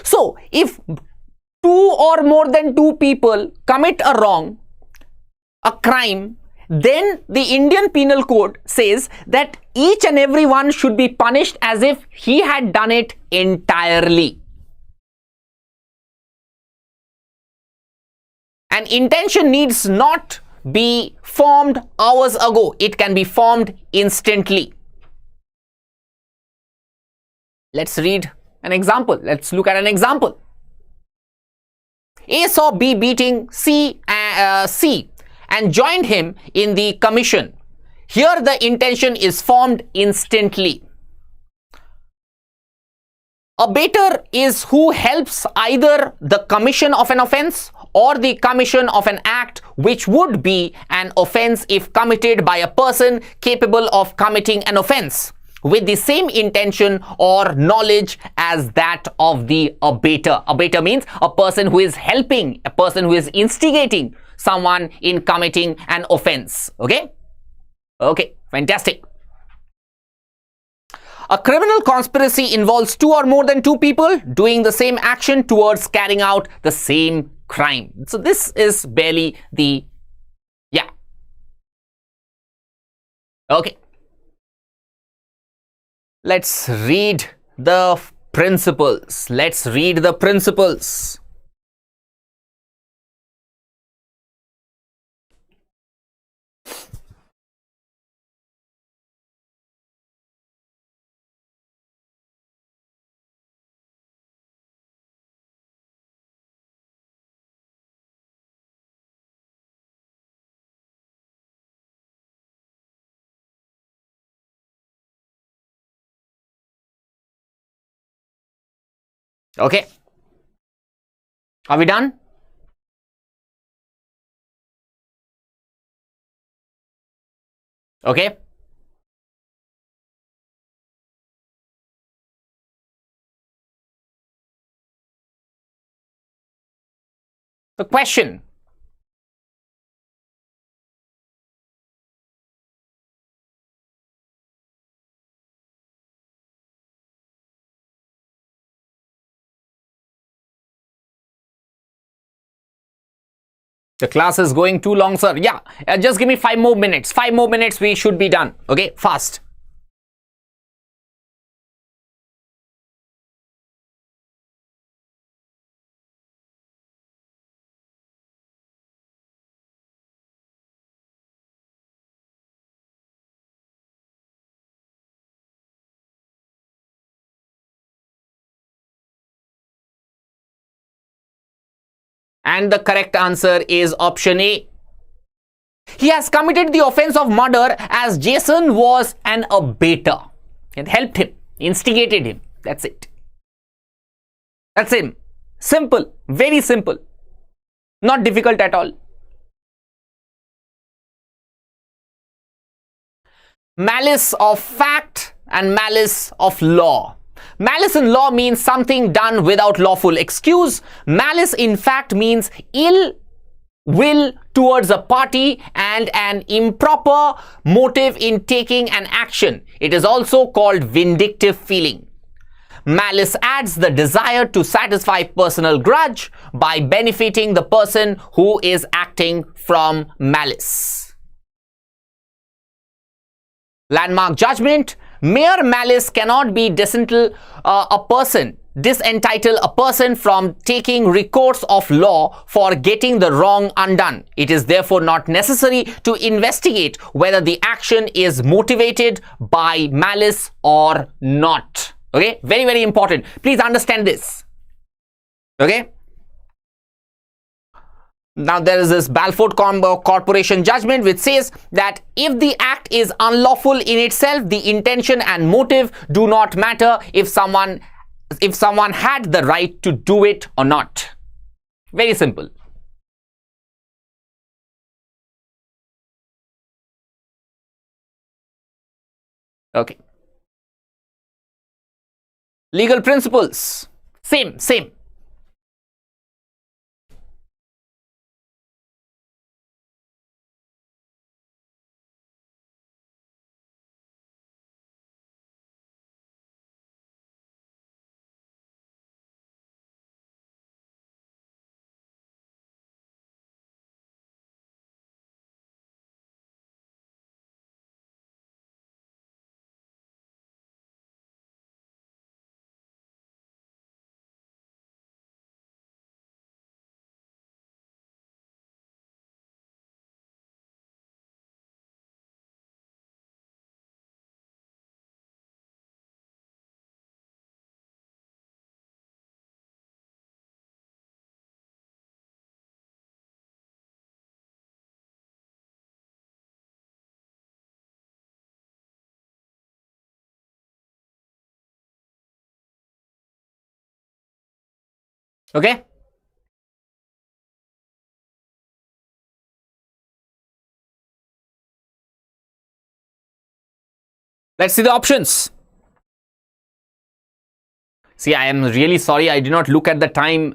So, if 2 or more than 2 people commit a wrong, a crime, then the Indian Penal Code says that each and every one should be punished as if he had done it entirely. An intention needs not be formed hours ago. It can be formed instantly. Let's read an example. Let's look at an example. A saw B beating C and joined him in the commission. Here the intention is formed instantly. Abater is who helps either the commission of an offense or the commission of an act which would be an offense if committed by a person capable of committing an offense with the same intention or knowledge as that of the abater. Abater means a person who is helping, a person who is instigating someone in committing an offense. Okay? Okay, fantastic. A criminal conspiracy involves 2 or more than 2 people doing the same action towards carrying out the same crime. So this is barely the, yeah. Okay. Let's read the principles. Let's read the principles. Okay. Are we done? Okay. The question. The class is going too long, sir. Yeah, just give me 5 more minutes. 5 more minutes, we should be done. Okay, fast. And the correct answer is option A. He has committed the offense of murder as Jason was an abater. It helped him, instigated him. That's it. That's it. Simple. Very simple. Not difficult at all. Malice of fact and malice of law. Malice in law means something done without lawful excuse. Malice in fact means ill will towards a party and an improper motive in taking an action. It is also called vindictive feeling. Malice adds the desire to satisfy personal grudge by benefiting the person who is acting from malice. Landmark judgment. Mere malice cannot be disentitle a person from taking recourse of law for getting the wrong undone. It is therefore not necessary to investigate whether the action is motivated by malice or not. Okay, very, very important. Please understand this. Okay. Now there is this Balfour Corporation judgment which says that if the act is unlawful in itself, the intention and motive do not matter if someone had the right to do it or not. Very simple. Okay. Legal principles. Same. Okay. Let's see the options. See, I am really sorry. I did not look at the time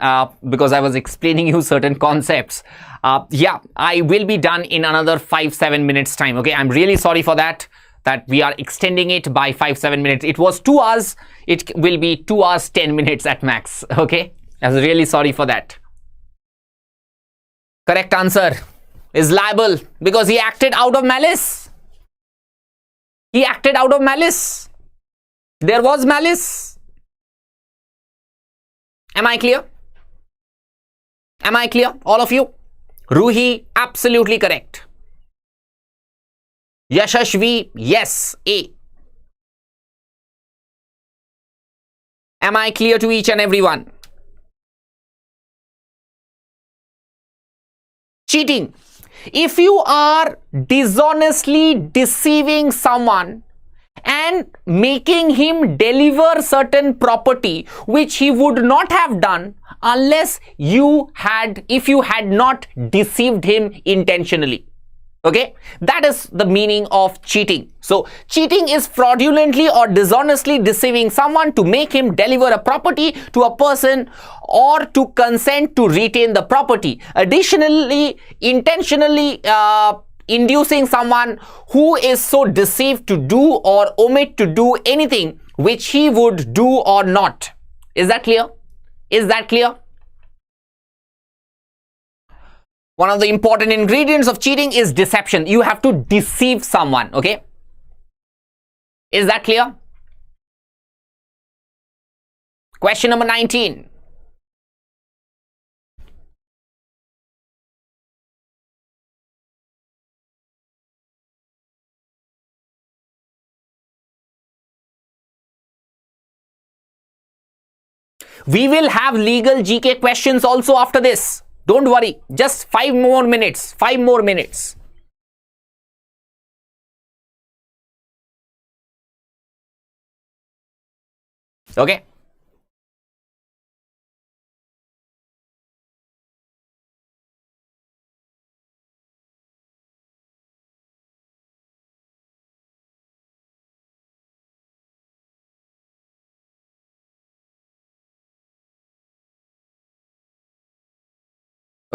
because I was explaining you certain concepts. Yeah, I will be done in another 5-7 minutes time. Okay, I'm really sorry for that we are extending it by 5-7 minutes. It was 2 hours. It will be 2 hours 10 minutes at max. Okay, I was really sorry for that. Correct answer is liable because he acted out of malice. He acted out of malice. There was malice. Am I clear? Am I clear? All of you? Ruhi, absolutely correct. Yashashvi, yes, A. Am I clear to each and everyone? Cheating. If you are dishonestly deceiving someone and making him deliver certain property which he would not have done unless if you had not deceived him intentionally. Okay, that is the meaning of cheating. So cheating is fraudulently or dishonestly deceiving someone to make him deliver a property to a person or to consent to retain the property. Additionally, intentionally inducing someone who is so deceived to do or omit to do anything which he would do or not. Is that clear? Is that clear? One of the important ingredients of cheating is deception. You have to deceive someone, okay? Is that clear? Question number 19. We will have legal GK questions also after this. Don't worry, just 5 more minutes, 5 more minutes. Okay.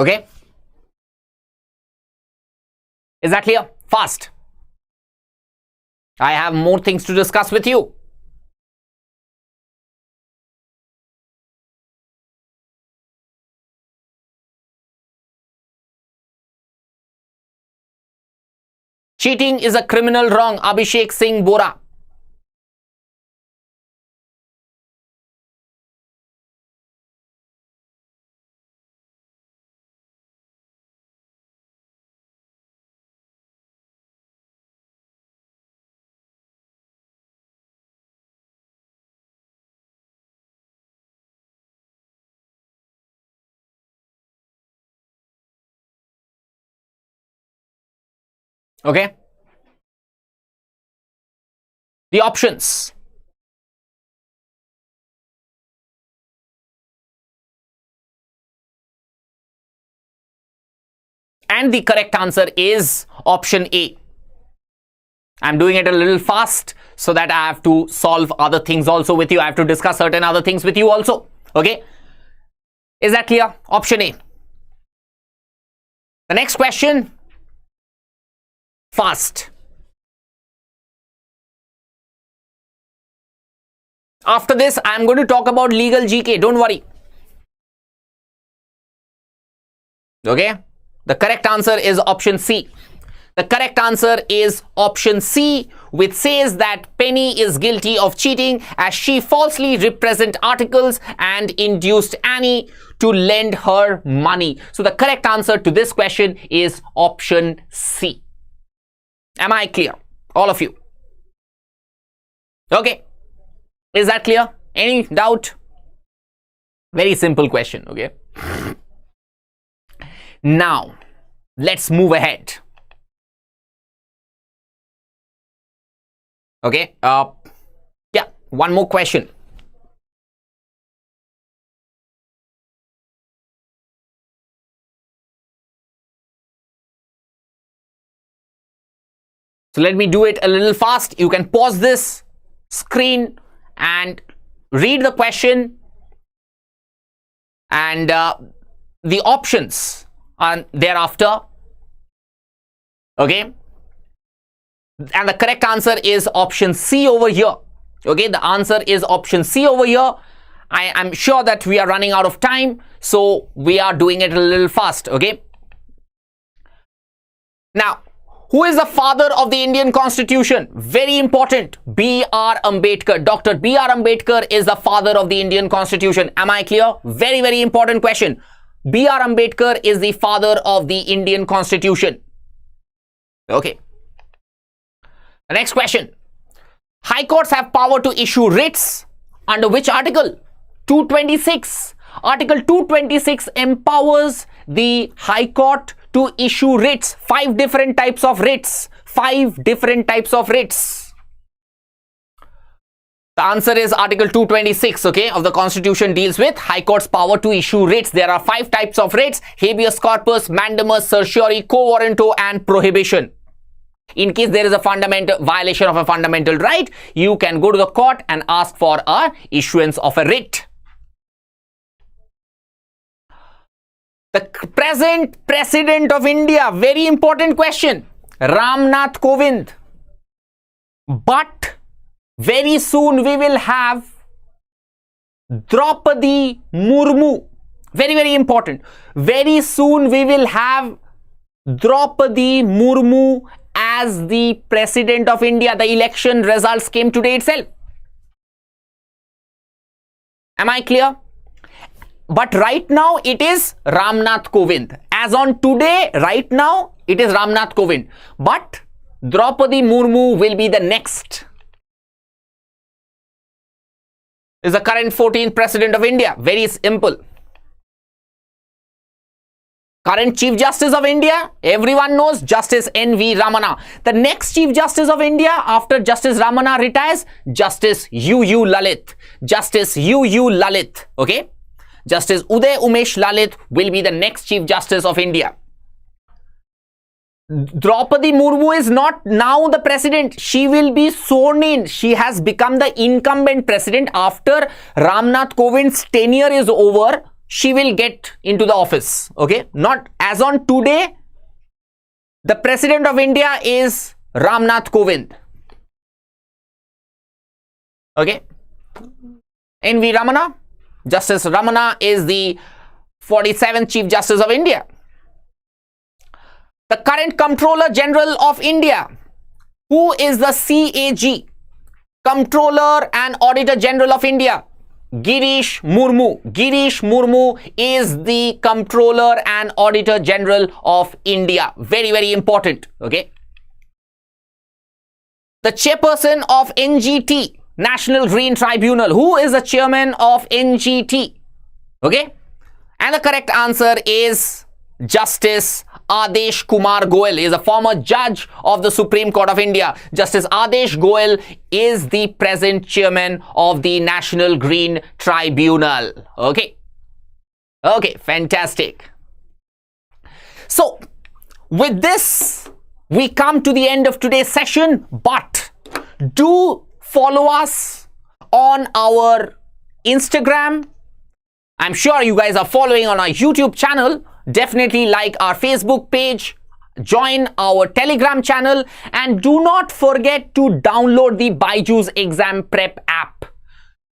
Okay? Is that clear? Fast. I have more things to discuss with you. Cheating is a criminal wrong. Abhishek Singh Bora. Okay? The options. And the correct answer is option A. I'm doing it a little fast so that I have to solve other things also with you. I have to discuss certain other things with you also. Okay? Is that clear? Option A. The next question. Fast. After this, I'm going to talk about legal GK. Don't worry. Okay? The correct answer is option C. The correct answer is option C, which says that Penny is guilty of cheating as she falsely represented articles and induced Annie to lend her money. So the correct answer to this question is option C. Am I clear? All of you. Okay. Is that clear? Any doubt? Very simple question, okay? Now, let's move ahead. Okay, yeah, one more question. So let me do it a little fast. You can pause this screen and read the question and the options are thereafter. Okay. And the correct answer is option C over here. Okay. The answer is option C over here. I am sure that we are running out of time, so we are doing it a little fast. Okay. Now, who is the father of the Indian Constitution? Very important. B.R. Ambedkar. Dr. B.R. Ambedkar is the father of the Indian Constitution. Am I clear? Very, very important question. B.R. Ambedkar is the father of the Indian Constitution. Okay. The next question. High courts have power to issue writs under which article? 226. Article 226 empowers the High Court to issue writs. 5 different types of writs. 5 different types of writs. The answer is Article 226, okay, of the Constitution deals with High Court's power to issue writs. There are 5 types of writs: habeas corpus, mandamus, certiorari, quo warranto, and prohibition. In case there is a fundamental violation of a fundamental right, you can go to the court and ask for a issuance of a writ. The present President of India, very important question, Ramnath Kovind. But very soon we will have Draupadi Murmu. Very, very important. Very soon we will have Draupadi Murmu as the President of India. The election results came today itself. Am I clear? But right now it is Ramnath Kovind. As on today, right now, it is Ramnath Kovind. But Draupadi Murmu will be the next. Is the current 14th President of India. Very simple. Current Chief Justice of India, everyone knows, Justice N.V. Ramana. The next Chief Justice of India after Justice Ramana retires, Justice U.U. Lalit. Justice U.U. Lalit. Okay. Justice Uday Umesh Lalit will be the next Chief Justice of India. Draupadi Murmu is not now the president. She will be sworn in. She has become the incumbent president after Ramnath Kovind's tenure is over. she will get into the office. Okay, not as on today. The President of India is Ramnath Kovind. Okay, N.V. Ramana, Justice Ramana is the 47th Chief Justice of India. The current Comptroller General of India, who is the CAG, Comptroller and Auditor General of India, Girish Murmu. Girish Murmu is the Comptroller and Auditor General of India. Very, very important. Okay. The Chairperson of NGT, National Green Tribunal. Who is the Chairman of NGT? Okay. And the correct answer is Justice Adesh Kumar Goel. He is a former judge of the Supreme Court of India. Justice Adesh Goel is the present chairman of the National Green Tribunal. Okay. Okay, fantastic. So, with this, we come to the end of today's session, but do follow us on our Instagram. I'm sure you guys are following on our YouTube channel. Definitely like our Facebook page, join our Telegram channel, and do not forget to download the BYJU'S Exam Prep app.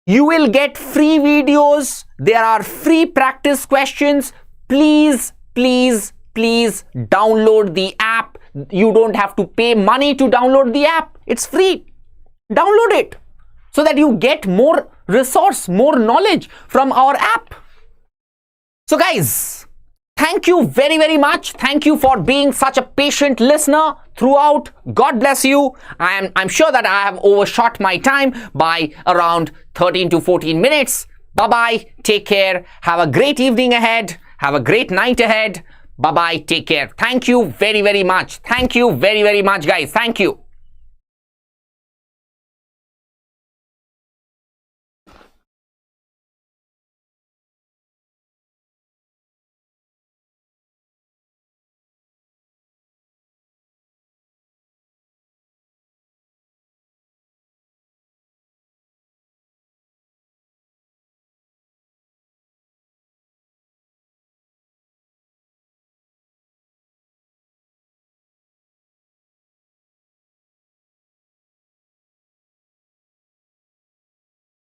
You will get free videos. There are free practice questions. Please, please, please download the app. You don't have to pay money to download the app. It's free. Download it so that you get more resource, more knowledge from our app. So guys, thank you very, very much. Thank you for being such a patient listener throughout. God bless you. I'm sure that I have overshot my time by around 13 to 14 minutes. Bye-bye. Take care. Have a great evening ahead. Have a great night ahead. Bye-bye. Take care. Thank you very, very much. Thank you very, very much, guys. Thank you.